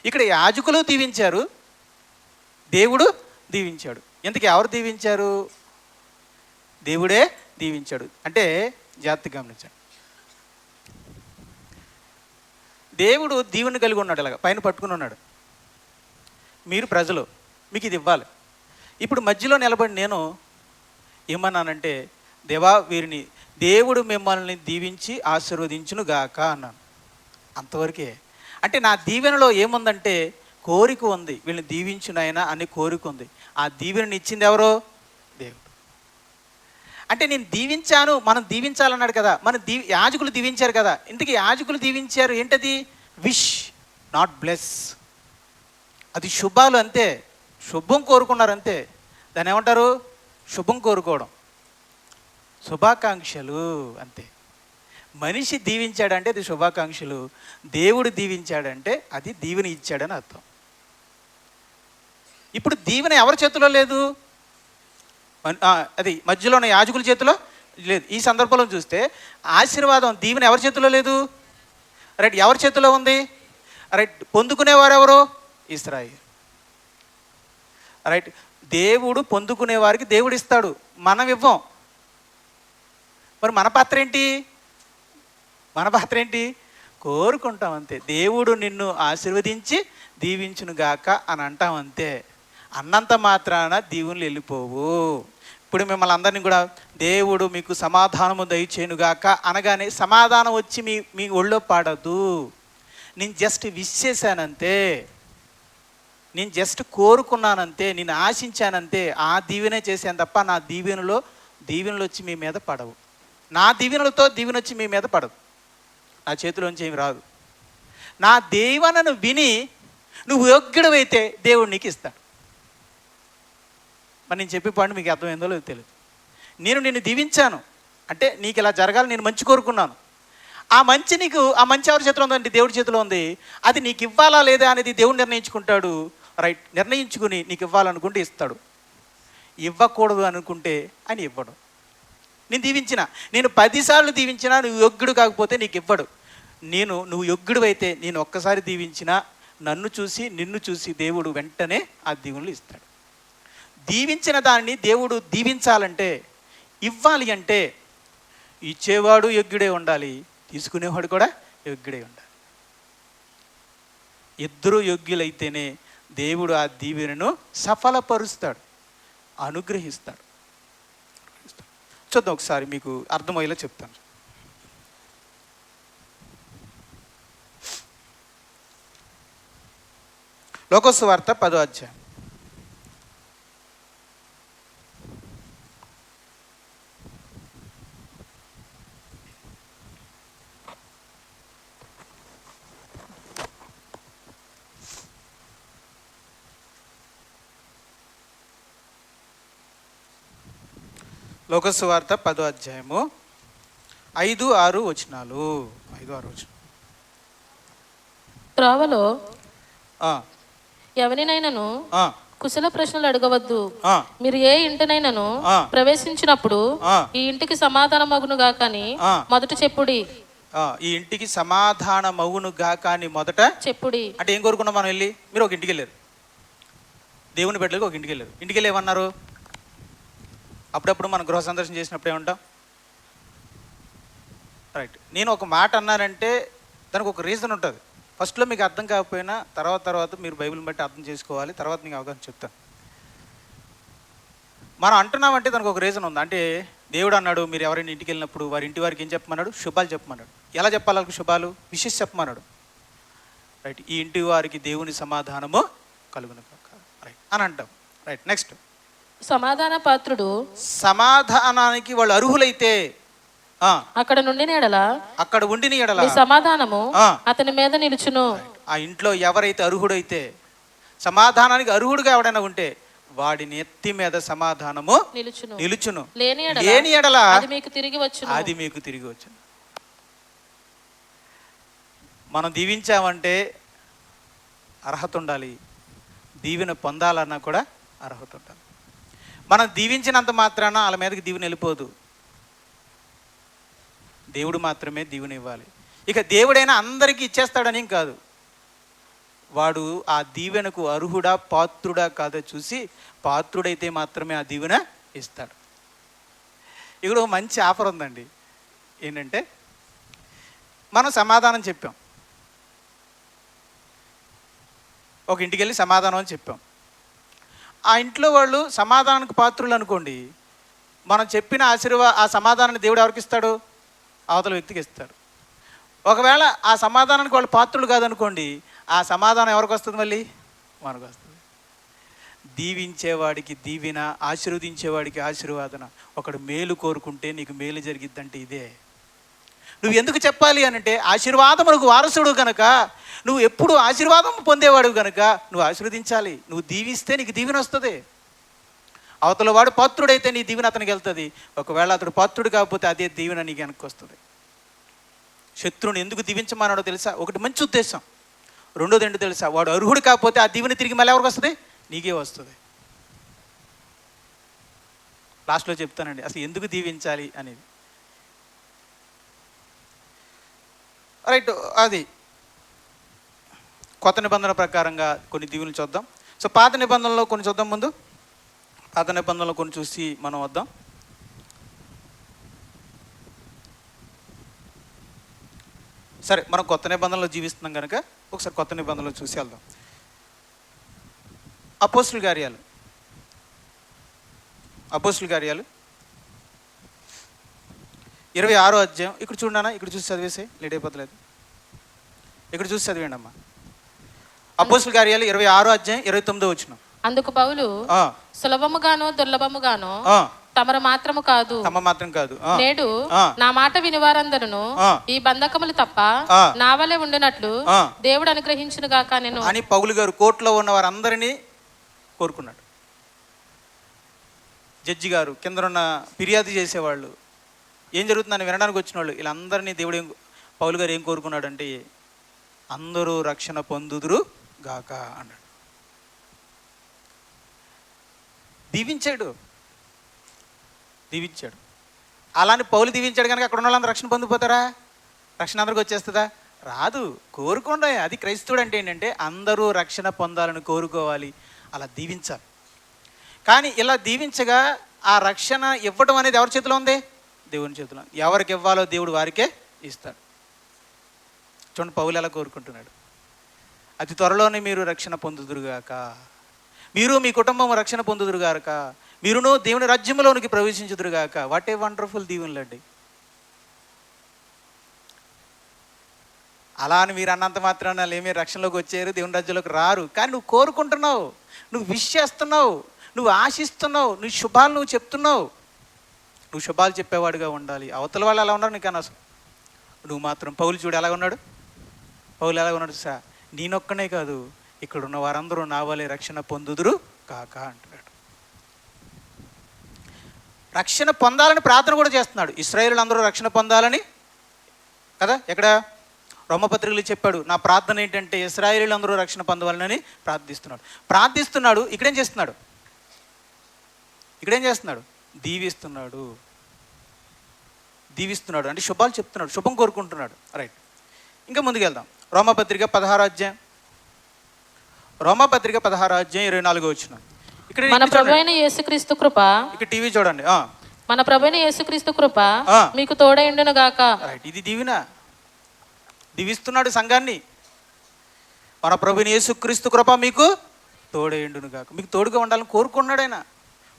S1: ఇక్కడ యాజకులు దీవించారు, దేవుడు దీవించాడు. ఇంతకీ ఎవరు దీవించారు? దేవుడే దీవించాడు. అంటే జాగ్రత్తగా గమనించండి. దేవుడు దీవెని కలిగి ఉన్నాడు, ఇలాగ పైన పట్టుకుని ఉన్నాడు. మీరు ప్రజలు, మీకు ఇది ఇవ్వాలి. ఇప్పుడు మధ్యలో నిలబడి నేను ఏమన్నానంటే, దేవా వీరిని దేవుడు మిమ్మల్ని దీవించి ఆశీర్వదించును గాక అన్నాను. అంతవరకే. అంటే నా దీవెనలో ఏముందంటే కోరిక ఉంది, వీళ్ళని దీవించునైనా అనే కోరిక ఉంది. ఆ దీవెనని ఇచ్చింది ఎవరో? దేవుడు. అంటే నేను దీవించాను, మనం దీవించాలన్నాడు కదా, యాజకులు దీవించారు కదా. ఇంతకీ యాజకులు దీవించారు ఏంటది? Wish, not bless. అది శుభాలు అంతే, శుభం కోరుకున్నారు అంతే. దాన్ని ఏమంటారు? శుభం కోరుకోవడం, శుభాకాంక్షలు అంతే. మనిషి దీవించాడంటే అది శుభాకాంక్షలు, దేవుడు దీవించాడంటే అది దీవెన ఇచ్చాడని అర్థం. ఇప్పుడు దీవెన ఎవరి చేతిలో లేదు? అది మధ్యలో ఉన్న యాజకుల చేతిలో లేదు. ఈ సందర్భంలో చూస్తే ఆశీర్వాదం, దీవెన ఎవరి చేతిలో లేదు? రైట్, ఎవరి చేతిలో ఉంది? రైట్, పొందుకునేవారు ఎవరు? ఇశ్రాయేలు. రైట్, దేవుడు పొందుకునే వారికి దేవుడు ఇస్తాడు, మనం ఇవ్వం. మరి మన పాత్ర ఏంటి? మన పాత్ర ఏంటి? కోరుకుంటాం అంతే. దేవుడు నిన్ను ఆశీర్వదించి దీవించును గాక అని అంటాం అంతే. అన్నంత మాత్రాన దీవులు వెళ్ళిపోవు. ఇప్పుడు మిమ్మల్ని అందరినీ కూడా దేవుడు మీకు సమాధానము దయచేయునుగాక అనగానే సమాధానం వచ్చి మీ ఒళ్ళో పాడదు. నేను జస్ట్ విష్ చేశానంతే, నేను జస్ట్ కోరుకున్నానంతే, నేను ఆశించానంతే. ఆ దీవెనే చేశాను తప్ప నా దీవెనలు వచ్చి మీ మీద పడవు. నా దీవెనలతో దీవెన వచ్చి మీ మీద పడదు. నా చేతిలోంచి ఏమి రాదు. నా దీవెనను విని నువ్వు యోగ్యుడవైతే దేవుడు నీకు ఇస్తాడు. మరి నేను చెప్పే పాయింట్ మీకు అర్థమైందో లేదో తెలియదు. నేను నిన్ను దీవించాను అంటే నీకు ఇలా జరగాలి, నేను మంచి కోరుకున్నాను. ఆ మంచి ఎవరి చేతిలో ఉందండి? దేవుడి చేతిలో ఉంది. అది నీకు ఇవ్వాలా లేదా అనేది దేవుడు నిర్ణయించుకుంటాడు. రైట్, నిర్ణయించుకుని నీకు ఇవ్వాలనుకుంటే ఇస్తాడు, ఇవ్వకూడదు అనుకుంటే ఆయన ఇవ్వడు. నేను దీవించిన, నేను 10 సార్లు దీవించినా నువ్వు యోగ్యుడు కాకపోతే నీకు ఇవ్వడు. నువ్వు యోగ్యుడు అయితే నేను ఒక్కసారి దీవించినా నన్ను చూసి నిన్ను చూసి దేవుడు వెంటనే ఆ దీవెనలు ఇస్తాడు. దీవించిన దాన్ని దేవుడు దీవించాలంటే, ఇవ్వాలి అంటే ఇచ్చేవాడు యోగ్యుడే ఉండాలి, తీసుకునేవాడు కూడా యోగ్యుడే ఉండాలి. ఇద్దరు యోగ్యులైతేనే దేవుడు ఆ దీవెనను సఫలపరుస్తాడు, అనుగ్రహిస్తాడు. చూద్దాం ఒకసారి, మీకు అర్థమయ్యేలా చెప్తాను. లోకాసు వార్త 10వ అధ్యాయం. లోకాసు వార్త 10వ అధ్యాయము 5-6 వచనాలు. 5-6 వచనం.
S2: త్రోవలో ఎవరినైనాను కుశల ప్రశ్నలు అడగవద్దు. మీరు ఏ ఇంటినైనాను ప్రవేశించినప్పుడు ఈ ఇంటికి సమాధానమగును గాక అని మొదట చెప్పుడి.
S1: ఈ ఇంటికి సమాధానమగును గాక అని మొదట చెప్పుడి. అంటే ఏం కోరుకున్నాం మనం? వెళ్ళి మీరు ఒక ఇంటికి వెళ్ళారు, దేవుని బిడ్డలకు ఒక ఇంటికి వెళ్ళారు. ఇంటికి వెళ్ళి ఏమన్నారు? అప్పుడప్పుడు మనం గృహ సందర్శన చేసినప్పుడు ఏమంటాం? రైట్, నేను ఒక మాట అన్నానంటే దానికి ఒక రీజన్ ఉంటుంది. ఫస్ట్లో మీకు అర్థం కాకపోయినా తర్వాత మీరు బైబిల్ని బట్టి అర్థం చేసుకోవాలి. తర్వాత నీకు అవగాహన చెప్తాను. మనం అంటున్నామంటే దానికి ఒక రీజన్ ఉంది. అంటే దేవుడు అన్నాడు, మీరు ఎవరైనా ఇంటికి వెళ్ళినప్పుడు వారి ఇంటి వారికి ఏం చెప్పమన్నాడు? శుభాలు చెప్పమన్నాడు. ఎలా చెప్పాలి వాళ్ళకి శుభాలు? విషెస్ చెప్పమన్నాడు. రైట్, ఈ ఇంటి వారికి దేవుని సమాధానము కలుగును కాక, రైట్ అని అంటాం. రైట్, నెక్స్ట్,
S2: సమాధాన పాత్రుడు,
S1: సమాధానానికి వాళ్ళు అర్హులైతే
S2: అక్కడ ఉండిన ఎడల సమాధానము అతని మీద నిలుచును.
S1: ఆ ఇంట్లో ఎవరైతే అర్హుడైతే, సమాధానానికి అర్హుడుగా ఎవడైనా ఉంటే వాడి నెత్తి మీద సమాధానము నిలుచును. లేని ఎడల అది మీకు తిరిగి వచ్చును. మనం దీవించామంటే అర్హత ఉండాలి, దీవెన పొందాలన్నా కూడా అర్హత ఉండాలి. మనం దీవించినంత మాత్రాన వాళ్ళ మీదకి దీవెన వెళ్ళిపోదు. దేవుడు మాత్రమే దీవెన ఇవ్వాలి. ఇక దేవుడైనా అందరికీ ఇచ్చేస్తాడని కాదు, వాడు ఆ దీవెనకు అర్హుడా పాత్రుడా కాదో చూసి పాత్రుడైతే మాత్రమే ఆ దీవెన ఇస్తాడు. ఇక్కడ మంచి ఆఫర్ ఉందండి. ఏంటంటే మనం సమాధానం చెప్పాం, ఒక ఇంటికి వెళ్ళి సమాధానం అని చెప్పాం. ఆ ఇంట్లో వాళ్ళు సమాధానానికి పాత్రులు అనుకోండి, మనం చెప్పిన ఆ సమాధానాన్ని దేవుడు ఎవరికి ఇస్తాడు? అవతల వ్యక్తికి ఇస్తాడు. ఒకవేళ ఆ సమాధానానికి వాళ్ళు పాత్రులు కాదనుకోండి, ఆ సమాధానం ఎవరికి వస్తుంది? మళ్ళీ మనకు వస్తుంది. దీవించేవాడికి దీవెన, ఆశీర్వదించేవాడికి ఆశీర్వాదన. ఒకడు మేలు కోరుకుంటే నీకు మేలు జరిగిద్దంటే ఇదే. నువ్వు ఎందుకు చెప్పాలి అనంటే, ఆశీర్వాదమునకు వారసుడు కనుక, నువ్వు ఎప్పుడు ఆశీర్వాదం పొందేవాడు కనుక నువ్వు ఆశీర్వదించాలి. నువ్వు దీవిస్తే నీకు దీవెన వస్తుంది. అవతల వాడు పాత్రుడైతే నీ దీవెన అతనికి వెళ్తుంది. ఒకవేళ అతడు పాత్రుడు కాకపోతే అదే దీవెన నీకు వెనక్కి వస్తుంది. శత్రువుని ఎందుకు దీవించమన్నాడో తెలుసా? ఒకటి మంచి ఉద్దేశం. రెండోది ఏంటో తెలుసా? వాడు అర్హుడు కాకపోతే ఆ దీవెన తిరిగి మళ్ళీ ఎవరికి వస్తుంది? నీకే వస్తుంది. లాస్ట్లో చెప్తానండి అసలు ఎందుకు దీవించాలి అనేది. రైట్, అది కొత్త నిబంధన ప్రకారంగా కొన్ని దీవులు చూద్దాం. సో పాత నిబంధనలో కొన్ని చూద్దాం. ముందు పాత నిబంధనలో కొన్ని చూసి మనం వద్దాం. సరే, మనం కొత్త నిబంధనలో జీవిస్తున్నాం కనుక ఒకసారి కొత్త నిబంధనలో చూసి వెళ్దాం. అపోస్తుల కార్యాలు 26వ అధ్యాయం. ఇక్కడ చూడన్నా, ఇక్కడ చూసి చదివేసే, లేట్ అయిపోతలేదు. ఇక్కడ చూసి చదివేయండి అమ్మా. అపోస్తుల కార్యాలు 26వ అధ్యాయం 29వ వచనం.
S2: అందుకు పౌలు, సులభముగాను దుర్లభముగాను తమరు మాత్రము కాదు,
S1: తమ మాత్రం కాదు,
S2: నేడు నా మాట వినివారందరును ఈ బంధకములు తప్ప నా వలె ఉండినట్లు దేవుడు అనుగ్రహించును గాక నేను
S1: అని పౌలు గారు కోర్టులో ఉన్న వారందరినీ కోరుకున్నాడు. జడ్జి గారు, కింద ఉన్న ఫిర్యాదు చేసేవాళ్ళు, ఏం జరుగుతుందని వినడానికి వచ్చిన వాళ్ళు, వీళ్ళందరినీ దేవుడు పౌలు గారు ఏం కోరుకున్నాడు అంటే, అందరూ రక్షణ పొందుదురు గాక అన్నాడు. దీవించాడు. అలాని పౌలు దీవించాడు కనుక అక్కడ ఉన్న వాళ్ళందరూ రక్షణ పొందిపోతారా? రక్షణ అందరికి వచ్చేస్తుందా? రాదు. కోరుకోండి. అది క్రైస్తవుడు అంటే ఏంటంటే అందరూ రక్షణ పొందాలని కోరుకోవాలి, అలా దీవించాలి. కానీ ఇలా దీవించగా ఆ రక్షణ ఇవ్వడం అనేది ఎవరి చేతిలో ఉంది? దేవుని చేతిలో. ఎవరికి ఇవ్వాలో దేవుడు వారికే ఇస్తాడు. చూడండి పౌలు ఎలా కోరుకుంటున్నాడు, అతి త్వరలోనే మీరు రక్షణ పొందుదురుగాక, మీరు మీ కుటుంబం రక్షణ పొందుదురుగాక, మీరును దేవుని రాజ్యంలోనికి ప్రవేశించుదురుగాక. What a wonderful దీవెనలండి. అలా అని మీరు అన్నంత మాత్రాన ఏమీ రక్షణలోకి వచ్చారు, దేవుని రాజ్యంలోకి రారు. కానీ నువ్వు కోరుకుంటున్నావు, నువ్వు విష్ చేస్తున్నావు, నువ్వు ఆశిస్తున్నావు, నీ శుభాలు నువ్వు చెప్తున్నావు. నువ్వు శుభాలు చెప్పేవాడుగా ఉండాలి. అవతల వాళ్ళు ఎలా ఉన్నారు నీకు అనవసరం. నువ్వు మాత్రం పౌలు చూడు ఎలా ఉన్నాడు. పౌలు ఎలా ఉన్నాడు సార్? నేనొక్కనే కాదు, ఇక్కడ ఉన్న వారందరూ నా వలె రక్షణ పొందుదురు కాక అంటున్నాడు. రక్షణ పొందాలని ప్రార్థన కూడా చేస్తున్నాడు. ఇశ్రాయేలు అందరూ రక్షణ పొందాలని కదా, ఎక్కడ రోమపత్రికలు చెప్పాడు, నా ప్రార్థన ఏంటంటే ఇశ్రాయేలు అందరూ రక్షణ పొందవాలని ప్రార్థిస్తున్నాడు. ఇక్కడేం చేస్తున్నాడు? దీవిస్తున్నాడు అంటే శుభాలు చెప్తున్నాడు, శుభం కోరుకుంటున్నాడు. రైట్, ఇంకా ముందుకు వెళ్దాం. రోమపత్రిక 16వ అధ్యాయం 24వ వచనం. ఇక్కడ
S2: మన ప్రభువైన యేసుక్రీస్తు కృప,
S1: ఇక్కడ టీవీ చూడండి.
S2: మన ప్రభువైన యేసుక్రీస్తు కృప మీకు తోడైండును గాక.
S1: రైట్, ఇది దీవెన. దీవిస్తున్నాడు సంఘాన్ని. మన ప్రభువైన యేసుక్రీస్తు కృప మీకు తోడైండును గాక. మీకు తోడుగా ఉండాలని కోరుకున్నాడు ఆయన.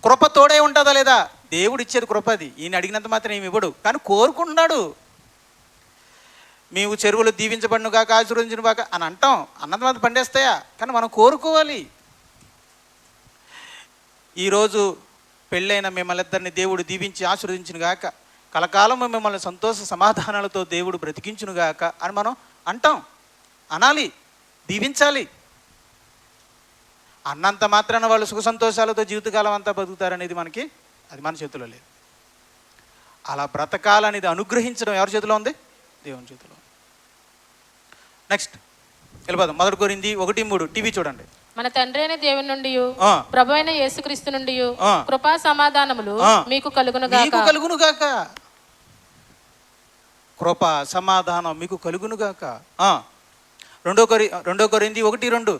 S1: కృప తోడే ఉంటుందా లేదా? దేవుడు ఇచ్చేది కృప. అది ఈయన అడిగినంత మాత్రం ఏమి ఇవ్వడు, కానీ కోరుకుంటున్నాడు. మేము చెరువులు దీవించబడును కాక ఆశీర్వదించును కాక అని అంటాం, అన్నంత మాత్రం పండేస్తాయా? కానీ మనం కోరుకోవాలి. ఈరోజు పెళ్ళైన మిమ్మల్ని ఇద్దరిని దేవుడు దీవించి ఆశీర్వదించును గాక, కలకాలం మిమ్మల్ని సంతోష సమాధానాలతో దేవుడు బ్రతికించును గాక అని మనం అంటాం, అనాలి, దీవించాలి. అన్నంత మాత్రాన వాళ్ళు సుఖ సంతోషాలతో జీవితకాలం అంతా బతుకుతారనేది అది మన చేతిలో లేదు. అలా బ్రతకాలనేది అనుగ్రహించడం ఎవరి చేతిలో ఉంది? దేవుని చేతిలో. నెక్స్ట్ వెళ్ళిపోదాం. 1 కొరింథీ 1:3 టీవీ చూడండి.
S2: మన తండ్రి అయిన దేవుని నుండి ప్రభు అయిన యేసుక్రీస్తు నుండి కృపా సమాధానములు మీకు కలుగునుగాక. కృప సమాధానం మీకు కలుగునుగాక. 2 కొరింథీ 1:2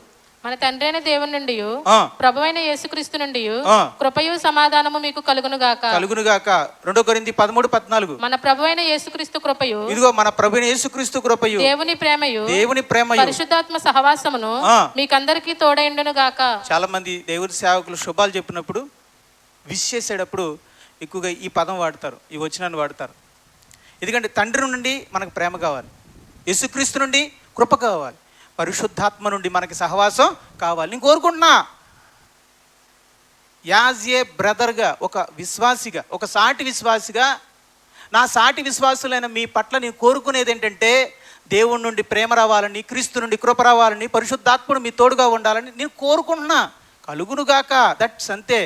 S2: మన తండ్రి అయిన దేవుని నుండి
S1: ఆ,
S2: ప్రభువైన యేసుక్రీస్తు నుండి
S1: ఆ,
S2: కృపయు సమాధానము మీకు కలుగును గాక.
S1: కలుగునుగాక. 2 కొరింథీ 13:14.
S2: మన ప్రభువైన యేసుక్రీస్తు కృపయు
S1: ఇదిగో మన ప్రభువైన యేసుక్రీస్తు కృపయు
S2: దేవుని ప్రేమయు
S1: దేవుని ప్రేమయు
S2: పరిశుద్ధాత్మ సహవాసమును
S1: ఆ.
S2: మీకందరికీ తోడైండును గాక.
S1: చాలా మంది దేవుని సేవకులు శుభాలు చెప్పినప్పుడు విష్ చేసేటప్పుడు ఎక్కువగా ఈ పదం వాడతారు, ఈ వచనాన్ని వాడతారు. ఎందుకంటే తండ్రి నుండి మనకు ప్రేమ కావాలి, యేసుక్రీస్తు నుండి కృప కావాలి, పరిశుద్ధాత్మ నుండి మనకి సహవాసం కావాలి. నేను కోరుకుంటున్నా యాజ్ ఏ బ్రదర్గా, ఒక విశ్వాసిగా, ఒక సాటి విశ్వాసిగా, నా సాటి విశ్వాసులైన మీ పట్ల నేను కోరుకునేది ఏంటంటే దేవుడి నుండి ప్రేమ రావాలని, క్రీస్తు నుండి కృప రావాలని, పరిశుద్ధాత్ముడు మీ తోడుగా ఉండాలని నేను కోరుకుంటున్నా. కలుగునుగాక, దట్స్ అంతే.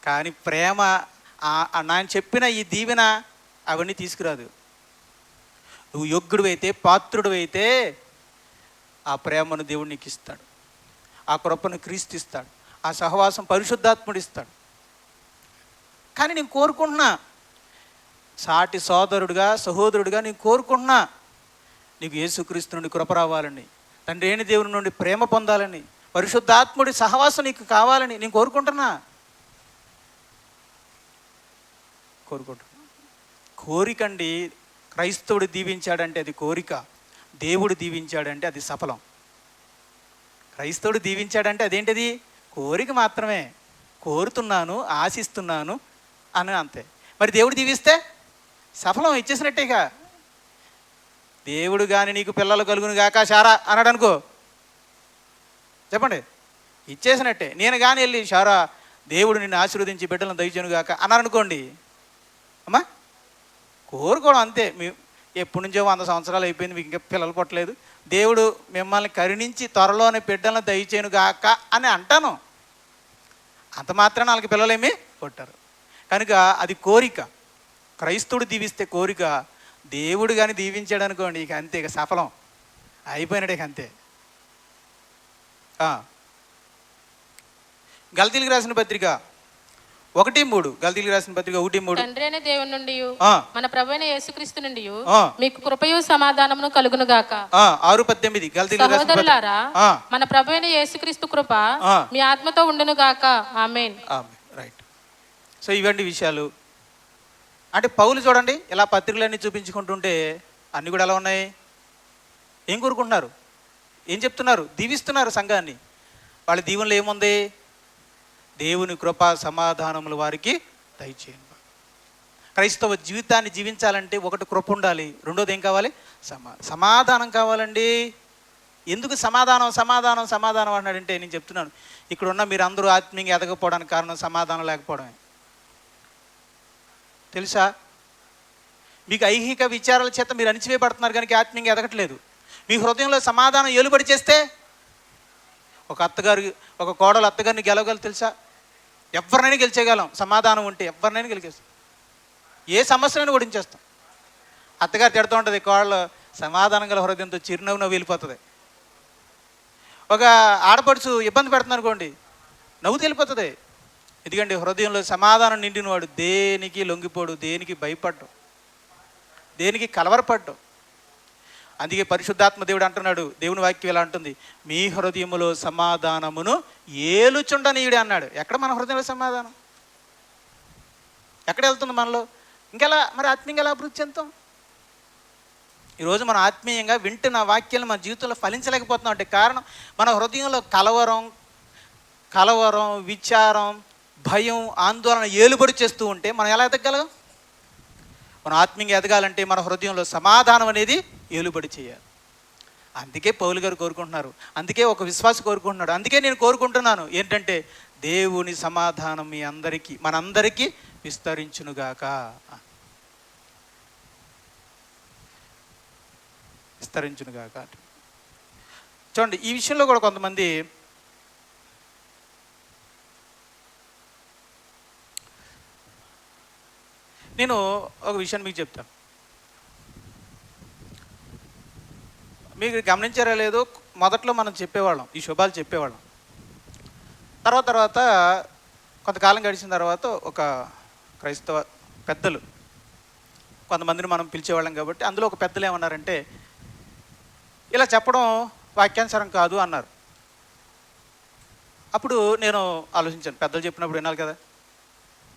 S1: కానీ ప్రేమ నేను చెప్పిన ఈ దీవెన అవన్నీ తీసుకురాదు. నువ్వు యోగ్యుడు అయితే, పాత్రుడు అయితే ఆ ప్రేమను దేవుడు నీకు ఇస్తాడు, ఆ కృపను క్రీస్తు ఇస్తాడు, ఆ సహవాసం పరిశుద్ధాత్ముడు ఇస్తాడు. కానీ నేను కోరుకుంటున్నా సాటి సోదరుడుగా, సహోదరుడిగా నేను కోరుకుంటున్నా నీకు యేసుక్రీస్తు నుండి కృప రావాలని, తండ్రి అయిన దేవుని నుండి ప్రేమ పొందాలని, పరిశుద్ధాత్ముడి సహవాసం నీకు కావాలని నేను కోరుకుంటున్నా. కోరికండి. క్రైస్తవుడు దీవించాడంటే అది కోరిక, దేవుడు దీవించాడంటే అది సఫలం. క్రైస్తవుడు దీవించాడంటే అదేంటిది? కోరిక మాత్రమే. కోరుతున్నాను, ఆశిస్తున్నాను అని అంతే. మరి దేవుడు దీవిస్తే సఫలం ఇచ్చేసినట్టేగా. దేవుడు కానీ నీకు పిల్లలు కలుగును గాక షారా అన్నాడు అనుకో, చెప్పండి, ఇచ్చేసినట్టే. నేను కానీ వెళ్ళి షారా దేవుడు నిన్ను ఆశీర్వదించి బిడ్డలను దయచేను గాక అన్నారనుకోండి, అమ్మా కోరుకోవడం అంతే. ఎప్పటి నుంచో 100 సంవత్సరాలు అయిపోయింది, మీకు ఇంకా పిల్లలు పుట్టలేదు, దేవుడు మిమ్మల్ని కరుణించి త్వరలోనే బిడ్డలను దయచేను గాక అని అంటాను. అంత మాత్రాన వాళ్ళకి పిల్లలేమి పుట్టారు. కనుక అది కోరిక. క్రైస్తవుడు దీవిస్తే కోరిక, దేవుడు కానీ దీవించాడు అనుకోండి ఇక అంతే, ఇక సఫలం అయిపోయినట్టు ఇక అంతే. గల్తీలకు రాసిన పత్రిక 1:3, గల్తీలకు రాసిన పత్రిక 1:3.
S2: తండ్రి అయిన దేవుని నుండి మన ప్రభువైన యేసుక్రీస్తు నుండి మీకు కృపయు సమాధానమును కలుగును గాక.
S1: 6:18, గల్తీలకు రాసిన పత్రిక.
S2: సహోదరులారా, మన ప్రభువైన యేసుక్రీస్తు కృప మీ ఆత్మతో ఉండును గాక. ఆమేన్.
S1: రైట్. సో ఇవన్నీ విషయాలు. అంటే పౌలు చూడండి ఇలా పత్రికలన్నీ చూపించుకుంటుంటే అన్నీ కూడా ఎలా ఉన్నాయి? ఏం కోరుకుంటున్నారు? ఏం చెప్తున్నారు? దీవిస్తున్నారు సంఘాన్ని. వాళ్ళ దీవెనలో ఏముంది? దేవుని కృపా సమాధానములు వారికి దయచేయండి. క్రైస్తవ జీవితాన్ని జీవించాలంటే ఒకటి కృప ఉండాలి, రెండోది ఏం కావాలి? సమాధానం కావాలండి. ఎందుకు సమాధానం సమాధానం సమాధానం అన్నాడంటే నేను చెప్తున్నాను, ఇక్కడ ఉన్న మీరు అందరూ ఆత్మీయంగా ఎదగకపోవడానికి కారణం సమాధానం లేకపోవడమే. తెలుసా? మీకు ఐహిక విచారాల చేత మీరు అణిచివేయబడుతున్నారు కనుక ఆత్మీయంగా ఎదగట్లేదు. మీ హృదయంలో సమాధానం ఏలుబడి చేస్తే ఒక కోడలు అత్తగారిని గెలవగలరు తెలుసా? ఎవరినైనా గెలిచేయగలం. సమాధానం ఉంటే ఎవరినైనా గెలిచేస్తాం, ఏ సమస్యనైనా ఓడించేస్తాం. అత్తగారు తిడుతూ ఉంటుంది, కోడలు సమాధానం గల హృదయంతో చిరునవ్వు వెళ్ళిపోతుంది. ఒక ఆడపడుచు ఇబ్బంది పెడుతుంది అనుకోండి, నవ్వు వెళ్ళిపోతుంది. ఎందుకంటే హృదయంలో సమాధానం నిండినవాడు దేనికి లొంగిపోడు, దేనికి భయపడ్డు, దేనికి కలవరపడ్డు. అందుకే పరిశుద్ధాత్మ దేవుడు అంటున్నాడు, దేవుని వాక్యం ఇలా అంటుంది, మీ హృదయములో సమాధానమును ఏలుచుండనీయుడే అన్నాడు. ఎక్కడ మన హృదయంలో సమాధానం? ఎక్కడ వెళ్తుంది మనలో? ఇంకెలా మరి ఆత్మీయంగా ఎలా అభివృద్ధి చెందుతాం? ఈరోజు మనం ఆత్మీయంగా వింటున్న వాక్యాలు మన జీవితంలో ఫలించలేకపోతున్నాం అంటే కారణం మన హృదయంలో కలవరం, విచారం, భయం, ఆందోళన ఏలుబడి చేస్తూ ఉంటే మనం ఎలా ఎదగలం? మనం ఆత్మీయంగా ఎదగాలంటే మన హృదయంలో సమాధానం అనేది ఏలుబడి చేయాలి. అందుకే పౌలు గారు కోరుకుంటున్నారు, అందుకే ఒక విశ్వాసి కోరుకుంటున్నాడు, అందుకే నేను కోరుకుంటున్నాను ఏంటంటే దేవుని సమాధానం మీ అందరికీ, మనందరికీ విస్తరించునుగాక. విస్తరించునుగాక. చూడండి, ఈ విషయంలో కూడా కొంతమంది నేను ఒక విషయాన్ని మీకు చెప్తాను. మీకు గమనించారా లేదో, మొదట్లో మనం చెప్పేవాళ్ళం, ఈ శుభాలు చెప్పేవాళ్ళం. తర్వాత కొంతకాలం గడిచిన తర్వాత ఒక క్రైస్తవ పెద్దలు కొంతమందిని మనం పిలిచేవాళ్ళం కాబట్టి అందులో ఒక పెద్దలు ఏమన్నారంటే, ఇలా చెప్పడం వాక్యానుసారం కాదు అన్నారు. అప్పుడు నేను ఆలోచించాను, పెద్దలు చెప్పినప్పుడు వినాలి కదా.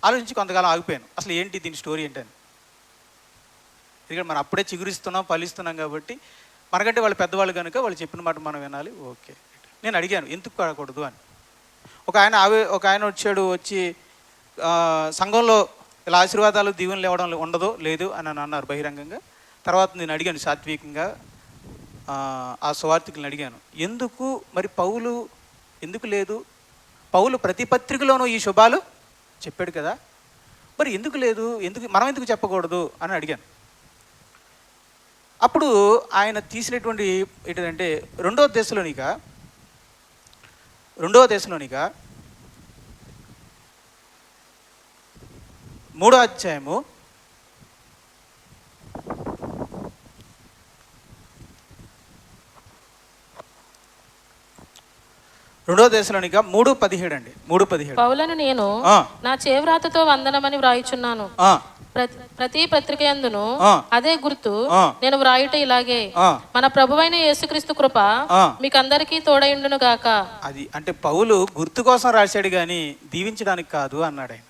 S1: ఆలోచించి కొంతకాలం ఆగిపోయాను, అసలు ఏంటి దీని స్టోరీ ఏంటని. ఎందుకంటే మనం అప్పుడే చిగురిస్తున్నాం, ఫలిస్తున్నాం కాబట్టి మనకంటే వాళ్ళు పెద్దవాళ్ళు కనుక వాళ్ళు చెప్పిన మాట మనం వినాలి. ఓకే, నేను అడిగాను ఎందుకు కాకూడదు అని. ఒక ఆయన వచ్చి సంఘంలో ఇలా ఆశీర్వాదాలు దీవెనలు ఇవ్వడం ఉండదో లేదు అని అన్నారు బహిరంగంగా. తర్వాత నేను అడిగాను సాత్వికంగా, ఆ సువార్థికులను అడిగాను, ఎందుకు మరి పౌలు ఎందుకు లేదు? పౌలు ప్రతి పత్రికలోనూ ఈ శుభాలు చెప్పాడు కదా, మరి ఎందుకు లేదు, మనం ఎందుకు చెప్పకూడదు అని అడిగాను. అప్పుడు ఆయన తీసినటువంటి ఏంటంటే 2వ దశలోనిక 3వ అధ్యాయము 3:17 అండి. 3:17
S2: పౌలను నేను నా చేవ్రాతతో వందనమని వ్రాయిచున్నాను. ప్రతి పత్రిక యందును అదే గుర్తు నేను వ్రాయుట ఇలాగే, మన ప్రభువైన యేసుక్రీస్తు కృప మీకందరికీ తోడైండును గాక.
S1: అది అంటే పౌలు గుర్తు కోసం రాశాడు కానీ దీవించడానికి కాదు అన్నాడు ఆయన.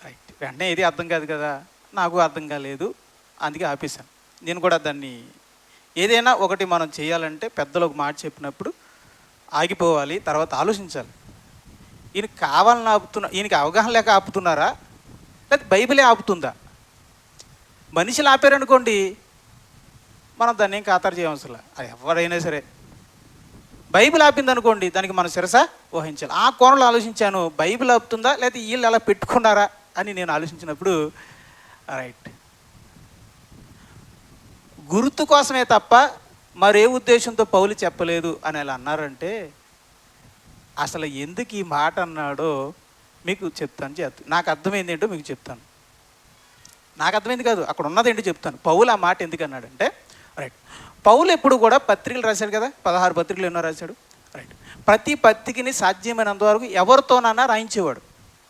S1: రైట్, వెంటనే ఏది అర్థం కాదు కదా, నాకు అర్థం కాలేదు, అందుకే ఆపేశాను. నేను కూడా దాన్ని ఏదైనా ఒకటి మనం చేయాలంటే పెద్దలు ఒక మాట చెప్పినప్పుడు ఆగిపోవాలి, తర్వాత ఆలోచించాలి. ఈయనకి కావాలని ఈయనకి అవగాహన లేక ఆపుతున్నారా, లేకపోతే బైబిలే ఆపుతుందా? మనుషులు ఆపారనుకోండి, మనం దాన్ని ఏం ఖాతరు చేయవలసిన, అది ఎవరైనా సరే. బైబిల్ ఆపింది అనుకోండి, దానికి మనం శిరస వహించాలి. ఆ కోణంలో ఆలోచించాను, బైబిల్ ఆపుతుందా లేకపోతే వీళ్ళు అలా పెట్టుకున్నారా అని నేను ఆలోచించినప్పుడు రైట్, గుర్తు కోసమే తప్ప మరే ఉద్దేశంతో పౌలు చెప్పలేదు అని అలా అన్నారంటే అసలు ఎందుకు ఈ మాట అన్నాడో మీకు చెప్తాను. నాకు అర్థమైంది ఏంటో మీకు చెప్తాను. నాకు అర్థమైంది కాదు, అక్కడ ఉన్నది ఏంటో చెప్తాను. పౌలు ఆ మాట ఎందుకు అన్నాడంటే రైట్, పౌలు ఎప్పుడు కూడా పత్రికలు రాశాడు కదా, 16 పత్రికలు ఎన్నో రాశాడు. రైట్, ప్రతి పత్రికని సాధ్యమైనంత వరకు ఎవరితోనన్నా రాయించేవాడు,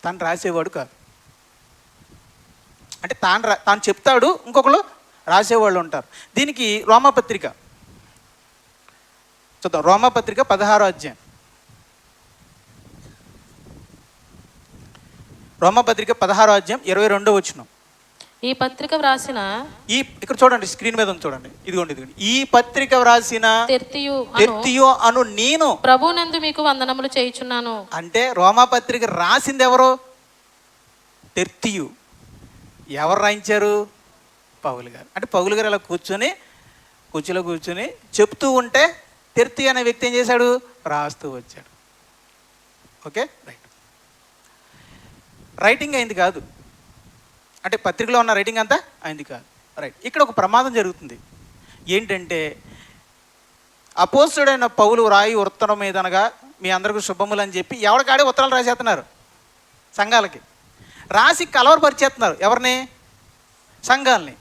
S1: తను రాసేవాడు కాదు. అంటే తాను చెప్తాడు, ఇంకొకరు రాసేవాళ్ళు ఉంటారు. దీనికి రోమాపత్రిక చూద్దాం. రోమాపత్రిక 16వ అధ్యాయం, రోమాపత్రిక 16వ అధ్యాయం 22వ వచనం.
S2: ఈ పత్రిక వ్రాసిన
S1: ఇక్కడ చూడండి, స్క్రీన్ మీద ఉంది చూడండి, ఇదిగోండి. ఈ పత్రిక వ్రాసిన తెర్తియు అను నేను
S2: ప్రభువునందు మీకు వందనములు చేయుచున్నాను.
S1: అంటే రోమాపత్రిక రాసింది ఎవరు? తెర్తియు. ఎవరు రాయించారు? పౌలు గారు. అంటే పౌలు గారు అలా కుర్చీలో కూర్చొని చెప్తూ ఉంటే తెర్తి అనే వ్యక్తి ఏం చేశాడు? రాస్తూ వచ్చాడు. Okay, right. రైటింగ్ అయింది కాదు, అంటే పత్రికలో ఉన్న రైటింగ్ అంతా అయింది కాదు. రైట్, ఇక్కడ ఒక ప్రమాదం జరుగుతుంది. ఏంటంటే అపోస్తుడైన పౌలు రాయి ఉత్తరం మీదనగా మీ అందరికీ శుభములు అని చెప్పి ఎవరికాడే ఉత్తరాలు రాసేస్తున్నారు సంఘాలకి, రాసి కలవరపరిచేస్తున్నారు. ఎవరిని? సంఘాలని.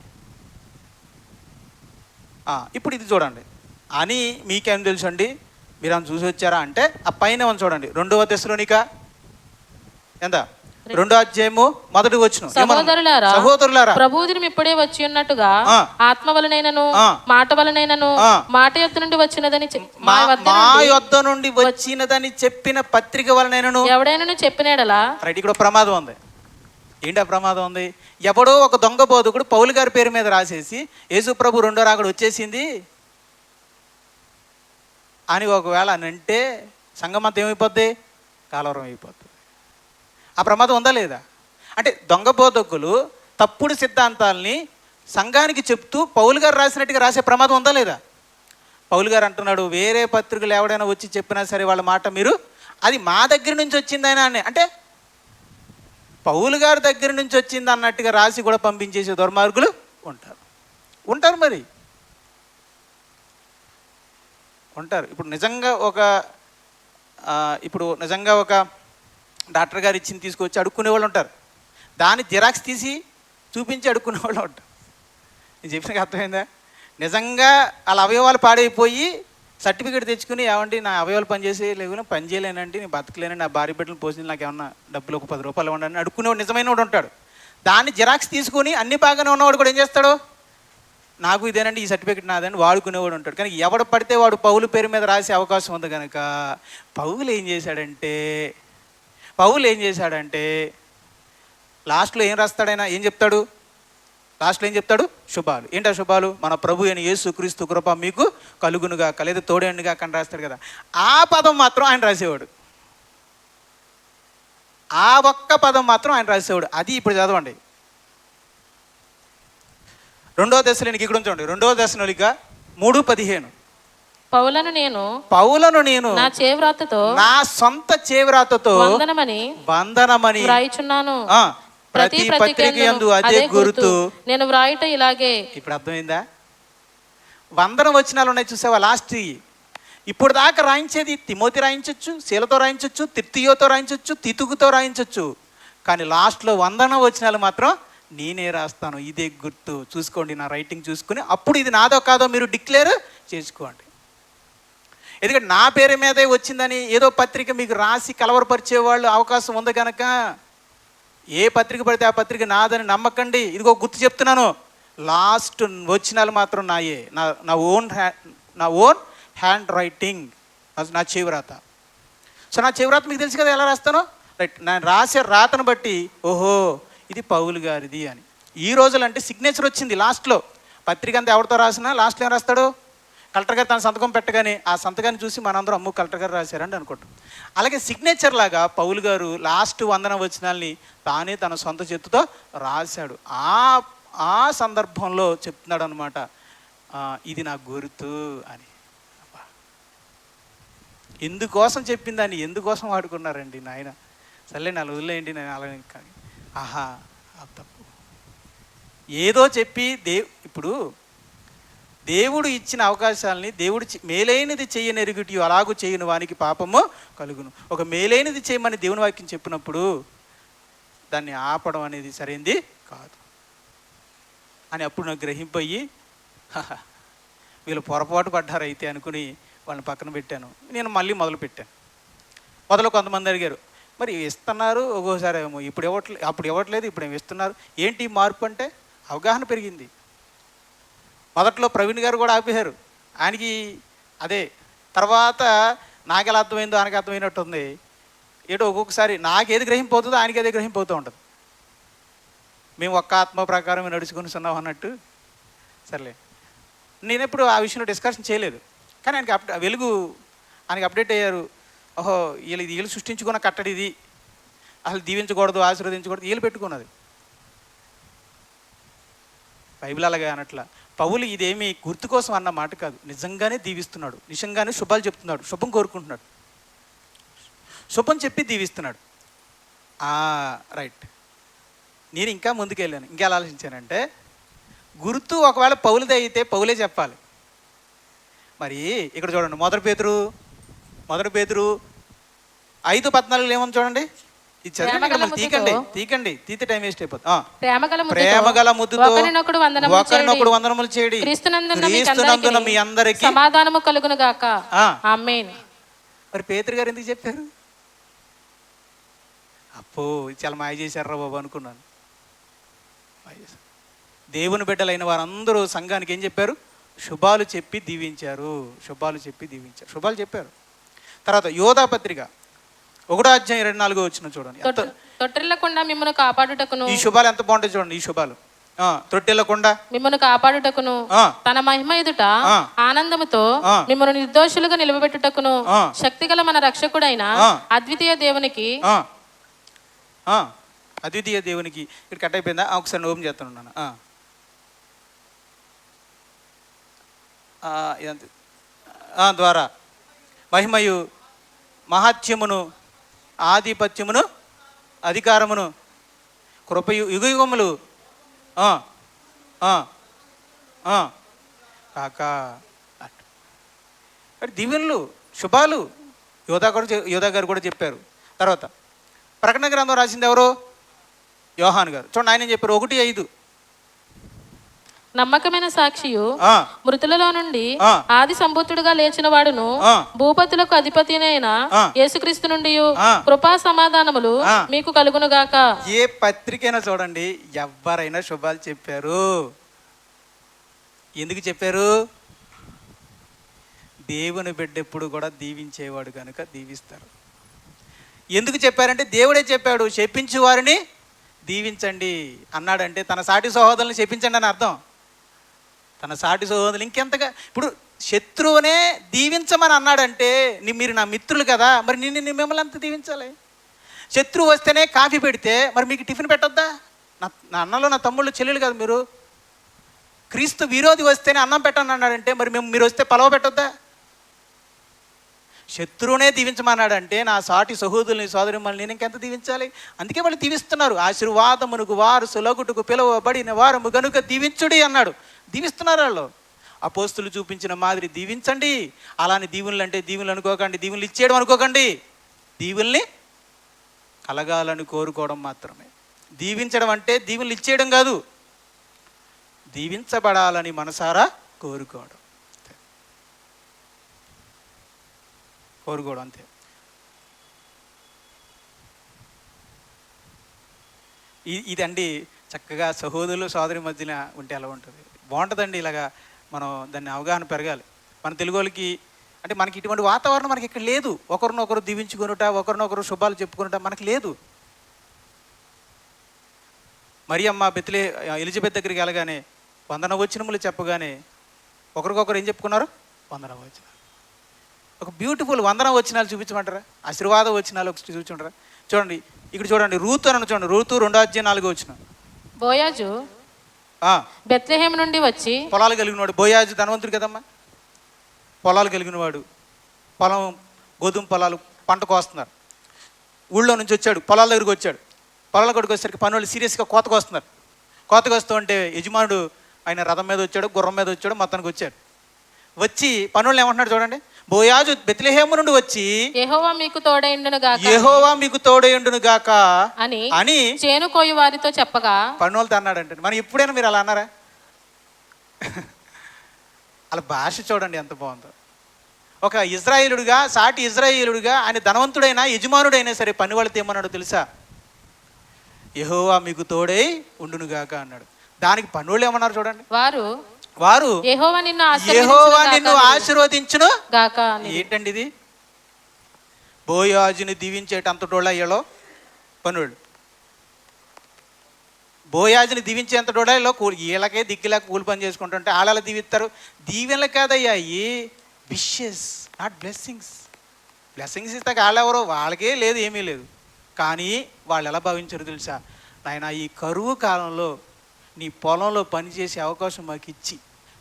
S1: ఇప్పుడు ఇది చూడండి, అని మీకేం తెలుసు అండి, మీరు అని చూసి వచ్చారా అంటే ఆ పైన చూడండి, 2వ తెస్సలోనిక ఎంత 2వ అధ్యాయము 1వ వచనం.
S2: సహోదరులారా, ప్రభువు దినం ఇప్పుడే వచ్చి ఉన్నట్టుగా ఆత్మ వలనైనను మాట వలనైనను మాట యొద్ద నుండి వచ్చినదని
S1: మా యొద్ద నుండి వచ్చినదని చెప్పిన పత్రిక వలనైనను
S2: ఎవడైనా చెప్పినాడలా.
S1: రైట్, ఇక్కడ ప్రమాదం ఉంది. ఏంటి ఆ ప్రమాదం ఉంది? ఎవడో ఒక దొంగ బోధకుడు పౌలు గారి పేరు మీద రాసేసి యేసు ప్రభు 2వ రాకడ వచ్చేసింది అని ఒకవేళ అని అంటే సంఘమంతా ఏమైపోద్ది? కలవరం అయిపోతుంది. ఆ ప్రమాదం ఉందా లేదా? అంటే దొంగ బోధకులు తప్పుడు సిద్ధాంతాలని సంఘానికి చెప్తూ పౌలు గారు రాసినట్టుగా రాసే ప్రమాదం ఉందా లేదా? పౌలు గారు అంటున్నాడు, వేరే పత్రికలు ఎవడైనా వచ్చి చెప్పినా సరే వాళ్ళ మాట మీరు, అది మా దగ్గర నుంచి వచ్చిందైనా అని, అంటే పౌలు గారి దగ్గర నుంచి వచ్చింది అన్నట్టుగా రాసి కూడా పంపించేసే దుర్మార్గులు ఉంటారు మరి ఉంటారు. ఇప్పుడు నిజంగా ఒక డాక్టర్ గారు ఇచ్చింది తీసుకొచ్చి అడుక్కునే వాళ్ళు ఉంటారు, దాన్ని జిరాక్స్ తీసి చూపించి అడుక్కునే వాళ్ళు ఉంటారు. నేను చెప్పినకి అర్థమైందా? నిజంగా వాళ్ళ అవయవాలు పాడైపోయి సర్టిఫికేట్ తెచ్చుకుని, ఏమండి నా అవయవాలు పని చేయలేనండి, నేను బతకలేనండి, నా భార్య బిడ్డలు పోసి నాకు ఏమన్నా డబ్బులు ఒక 10 రూపాయలు ఇవ్వండి అడుక్కునేవాడు నిజమైన వాడు ఉంటాడు. దాన్ని జిరాక్స్ తీసుకుని అన్ని బాగానే ఉన్నవాడు కూడా ఏం చేస్తాడు? నాకు ఇదేనండి, ఈ సర్టిఫికెట్ నాదని వాడుకునేవాడు ఉంటాడు. కానీ ఎవడు పడితే వాడు పౌలు పేరు మీద రాసే అవకాశం ఉంది కనుక పౌలు ఏం చేశాడంటే లాస్ట్లో ఏం రాస్తాడైనా ఏం చెప్తాడు? లాస్ట్లో ఏం చెప్తాడు? శుభాలు. ఏంటి ఆ శుభాలు? మన ప్రభు అయిన యేసు క్రీస్తు కృప మీకు కలుగునుగా లేదా తోడేండుగా అని రాస్తాడు కదా. ఆ పదం మాత్రం ఆయన రాసేవాడు. ఆ ఒక్క పదం మాత్రం ఆయన రాసేవాడు. అది ఇప్పుడు చదవండి. 2వ దశలోనికి ఇక్కడ చూడండి. 2వ దశలోనిక 3:15.
S2: పౌలను నేను నా చేవ్రాతతో
S1: నా సొంత చేవ్రాతతో వందనమని
S2: వ్రాయిచున్నాను.
S1: ప్రతి పత్రిక యందు అదే గుర్తు
S2: నేను వ్రాయుట ఇలాగే.
S1: ఇప్పుడు అర్థమైందా? వందన వచనాలు ఉన్నాయి చూసావా లాస్ట్. ఇప్పుడు దాకా రాయించేది తిమోతి రాయించవచ్చు, శీలతో రాయించవచ్చు, తిర్తియోతో రాయించవచ్చు, తితుకుతో రాయించవచ్చు. కానీ లాస్ట్లో వందన వచనాలు మాత్రం నేనే రాస్తాను, ఇదే గుర్తు. చూసుకోండి, నా రైటింగ్ చూసుకుని అప్పుడు ఇది నాదో కాదో మీరు డిక్లేర్ చేసుకోండి. ఎందుకంటే నా పేరు మీదే వచ్చిందని ఏదో పత్రిక మీకు రాసి కలవరపరిచే వాళ్ళు అవకాశం ఉంది కనుక ఏ పత్రిక పడితే ఆ పత్రిక నాదని నమ్మకండి. ఇదిగో గుర్తు చెప్తున్నాను, లాస్ట్ వచనాలు మాత్రం నాయే, నా ఓన్ హ్యాండ్ రైటింగ్, నా చేవ్రాత. సో నా చేవ్రాత మీకు తెలుసు కదా ఎలా రాస్తానో. రైట్, నేను రాసే రాతను బట్టి ఓహో ఇది పౌలు గారిది అని. ఈ రోజులు అంటే సిగ్నేచర్ వచ్చింది లాస్ట్లో. పత్రిక అంతా ఎవరితో రాసినా లాస్ట్లో ఏం రాస్తాడు? కలెక్టర్ గారు తన సంతకం పెట్టగానే ఆ సంతకాన్ని చూసి మనందరం అమ్ము కలెక్టర్ గారు రాశారండి అనుకుంటాం. అలాగే సిగ్నేచర్ లాగా పౌలు గారు లాస్ట్ వందన వచనాల్ని తానే తన సొంత చేతితో రాశాడు. ఆ సందర్భంలో చెప్తున్నాడు అనమాట, ఇది నా గుర్తు అని. ఎందుకోసం చెప్పిందని ఎందుకోసం వాడుకున్నారండి నాయన. సర్లే నా వదిలేయండి, నేను అలా ఆహా తప్పు ఏదో చెప్పి ఇప్పుడు దేవుడు ఇచ్చిన అవకాశాలని దేవుడు మేలైనది చెయ్యనెరుగుటి అలాగూ చేయని వానికి పాపము కలుగును. ఒక మేలైనది చేయమని దేవుని వాక్యం చెప్పినప్పుడు దాన్ని ఆపడం అనేది సరైంది కాదు అని అప్పుడు నాకు గ్రహింపయ్యి వీళ్ళు పొరపాటు పడ్డారు అయితే అనుకుని వాళ్ళని పక్కన పెట్టాను. నేను మళ్ళీ మొదలు కొంతమంది అడిగారు, మరి ఇస్తున్నారు ఒక్కోసారి ఏమో అప్పుడు ఇవ్వట్లేదు, ఇప్పుడు ఏమి ఇస్తున్నారు, ఏంటి మార్పు అంటే అవగాహన పెరిగింది. మొదట్లో ప్రవీణ్ గారు కూడా ఆపేశారు, ఆయనకి అదే. తర్వాత నాకు ఎలా అర్థమైందో ఆయనకి అర్థమైనట్టు ఉంది. ఏటో ఒక్కొక్కసారి నాకేది గ్రహింపోతుందో ఆయనకి అదే గ్రహింపోతూ ఉంటుంది. మేము ఒక్క ఆత్మ ప్రకారం నడుచుకుని ఉన్నాం అన్నట్టు. సర్లే, నేను ఎప్పుడు ఆ విషయంలో డిస్కషన్ చేయలేదు. కానీ ఆయనకి వెలుగు ఆయనకి అప్డేట్ అయ్యారు. ఓహో వీళ్ళు సృష్టించుకున్న కట్టడి ఇది, అసలు దీవించకూడదు ఆశీర్వదించకూడదు వీళ్ళు పెట్టుకున్నది. బైబిల్ అలాగే అనట్లా. పౌలు ఇదేమీ గుర్తు కోసం అన్న మాట కాదు, నిజంగానే దీవిస్తున్నాడు, నిజంగానే శుభాలు చెప్తున్నాడు, శుభం కోరుకుంటున్నాడు, శుభం చెప్పి దీవిస్తున్నాడు. రైట్, నేను ఇంకా ముందుకెళ్ళాను. ఇంకెలా ఆలోచించానంటే గుర్తు ఒకవేళ పౌలుదే అయితే పౌలే చెప్పాలి. మరి ఇక్కడ చూడండి, మొదటి పేతురు 5:14 ఏమని చూడండి. ఇది తీకండి తీతే టైం వేస్ట్ అయిపోతుంది. ప్రేమగల ముద్దుతో ఒకరినొకడు వందనములు చేయడి, క్రీస్తునందున మీ అందరికీ
S2: సమాధానము కలుగును గాక. ఆమేన్.
S1: మరి పేతురు గారు ఎందుకు చెప్పారు? అప్పో చాలా మాయ చేశారా బాబు అనుకున్నాను. దేవుని బిడ్డలైన వారందరూ సంఘానికి ఏం చెప్పారు? శుభాలు చెప్పి దీవించారు. శుభాలు చెప్పారు. తర్వాత యోధా పత్రిక 1:24 చూడండి.
S2: తొట్టిల్లకుండా మిమ్మల్ని కాపాడుటకును,
S1: ఈ శుభాలు ఎంత బాగుంటాయి చూడండి. ఈ శుభాలు తొట్టిల్లకుండా
S2: మిమ్మల్ని కాపాడుటకును, తన మహిమ ఎదుట ఆనందముతో మిమ్మల్ని నిర్దోషులుగా నిలబెట్టుటకును శక్తిగల మన రక్షకుడైన అద్వితీయ దేవునికి ఇక్కడ కట్ అయిపోయిందా? ఒకసారి ఓపెన్ చేస్తున్నాను. ద్వారా మహిమయు మహాత్యమును ఆధిపత్యమును అధికారమును కృపయు యుగయుగములు కాక. దీవెనలు శుభాలు యోధా గారు కూడా చెప్పారు. తర్వాత ప్రకటన గ్రంథం రాసింది ఎవరు? యోహాను గారు. చూడండి, ఆయన చెప్పారు 1:5 నమ్మకమైన సాక్షియు మృతులలో నుండి ఆది సంభూతుడుగా లేచిన వాడును భూపతులకు అధిపతినైన యేసుక్రీస్తు నుండి కృపా సమాధానములు మీకు కలుగును గాక.
S1: ఏ పత్రికైనా చూడండి, ఎవరైనా శుభాలు చెప్పారు. ఎందుకు చెప్పారు? దేవుని బిడ్డ ఎప్పుడు కూడా దీవించేవాడు కనుక దీవిస్తారు. ఎందుకు చెప్పారంటే దేవుడే చెప్పాడు, శపించు వారిని దీవించండి అన్నాడంటే తన సాటి సహోదరుని శపించండి అని అర్థం. తన సాటి సహోదరులు ఇంకెంతగా, ఇప్పుడు శత్రువునే దీవించమని అన్నాడంటే మీరు నా మిత్రులు కదా, మరి మిమ్మల్ని అంత దీవించాలి. శత్రువు వస్తేనే కాఫీ పెడితే మరి మీకు టిఫిన్ పెట్టొద్దా? నా అన్నలో నా తమ్ముళ్ళు చెల్లెలు కదా మీరు. క్రీస్తు విరోధి వస్తేనే అన్నం పెట్టండి అన్నాడంటే మరి మీరు వస్తే పలవ పెట్టొద్దా? శత్రువునే దీవించమన్నాడంటే నా సాటి సహోదరుని సోదరి మళ్ళీ నేను ఇంకెంత దీవించాలి? అందుకే వాళ్ళు దీవిస్తున్నారు. ఆశీర్వాదమునకు వారసులగుటకు పిలువబడిన వారము గనుక దీవించుడి అన్నాడు. దీవిస్తున్నారు వాళ్ళు. అపోస్తులు చూపించిన మాదిరి దీవించండి. అలానే దీవులు అంటే దీవులు అనుకోకండి, దీవులు ఇచ్చేయడం అనుకోకండి. దీవుల్ని కలగాలని కోరుకోవడం మాత్రమే. దీవించడం అంటే దీవులు ఇచ్చేయడం కాదు, దీవించబడాలని మనసారా కోరుకోవడం అంతే. ఇదండి చక్కగా సహోదరులు సోదరి మధ్యన ఉంటే ఎలా ఉంటుంది, బాగుంటుందండి. ఇలాగా మనం దాన్ని అవగాహన పెరగాలి. మన తెలుగు వాళ్ళకి అంటే మనకి ఇటువంటి వాతావరణం మనకి ఇక్కడ లేదు. ఒకరినొకరు దీవించుకునుట, ఒకరినొకరు శుభాలు చెప్పుకునుట మనకి లేదు. మరియమ్మ బెత్లే ఎలిజబెత్ దగ్గరికి వెళ్ళగానే వందనవచనములు చెప్పగానే ఒకరికొకరు ఏం చెప్పుకున్నారు? వందనవచనాలు. ఒక బ్యూటిఫుల్ వందనవచనాలు చూపించమంటారా? ఆశీర్వాద వచనాలు ఒకటి చూపించమంటారా? చూడండి, ఇక్కడ చూడండి, రూతు అని చూడండి. రూతు 2:4
S2: బోయాజు బెత్లెహేము నుండి వచ్చి,
S1: పొలాలు కలిగినవాడు. బోయాజు ధనవంతుడు కదమ్మా, పొలాలు కలిగినవాడు. పొలం గోధుమ పొలాలు పంట కోస్తున్నారు. ఊళ్ళో నుంచి వచ్చాడు, పొలాల దగ్గరికి వచ్చాడు. పొలాల కొడుకు వచ్చేసరికి పనులు సీరియస్గా కోతకు వస్తున్నారు. కోతకు వస్తూ ఉంటే యజమానుడు ఆయన రథం మీద వచ్చాడు, గుర్రం మీద వచ్చాడు, మొత్తానికి వచ్చాడు. వచ్చి పనులు ఏమంటున్నాడు చూడండి. బోయాజు బెత్లెహేము నుండి వచ్చి
S2: యెహోవా మీకు తోడైండును గాక అని చేను కోయి వారితో చెప్పగా
S1: పనులతో అన్నాడంటే మనం ఎప్పుడైనా మీరు అలా అన్నారా? అలా భాష చూడండి ఎంత బాగుందో. ఒక ఇజ్రాయేలుడిగా, సాటి ఇజ్రాయేలుడిగా, ఆయన ధనవంతుడైనా యజమానుడైనా సరే పని వాళ్ళతో ఏమన్నాడు తెలుసా? యెహోవా మీకు తోడై ఉండునుగాక అన్నాడు. దానికి పనులు ఏమన్నారు చూడండి. వారు
S2: యెహోవా
S1: నిన్ను ఆశీర్వదించును గాక. ఏంటండి ఇది? బోయాజుని దీవించేటంతటోళ్ళ అయ్యాలో పనులు. బోయాజుని దీవించేంతటోళ్ళలో వీళ్ళకే దిక్కులేక కూలి పని చేసుకుంటుంటే వాళ్ళ దీవిస్తారు. దీవెనలు కాదయ్యా ఈ విషెస్, నాట్ బ్లెస్సింగ్స్. బ్లెస్సింగ్స్ ఇస్తాక వాళ్ళెవరో వాళ్ళకే లేదు, ఏమీ లేదు. కానీ వాళ్ళు ఎలా భావించారు తెలుసా? నాయన ఈ కరువు కాలంలో నీ పొలంలో పనిచేసే అవకాశం మాకు ఇచ్చి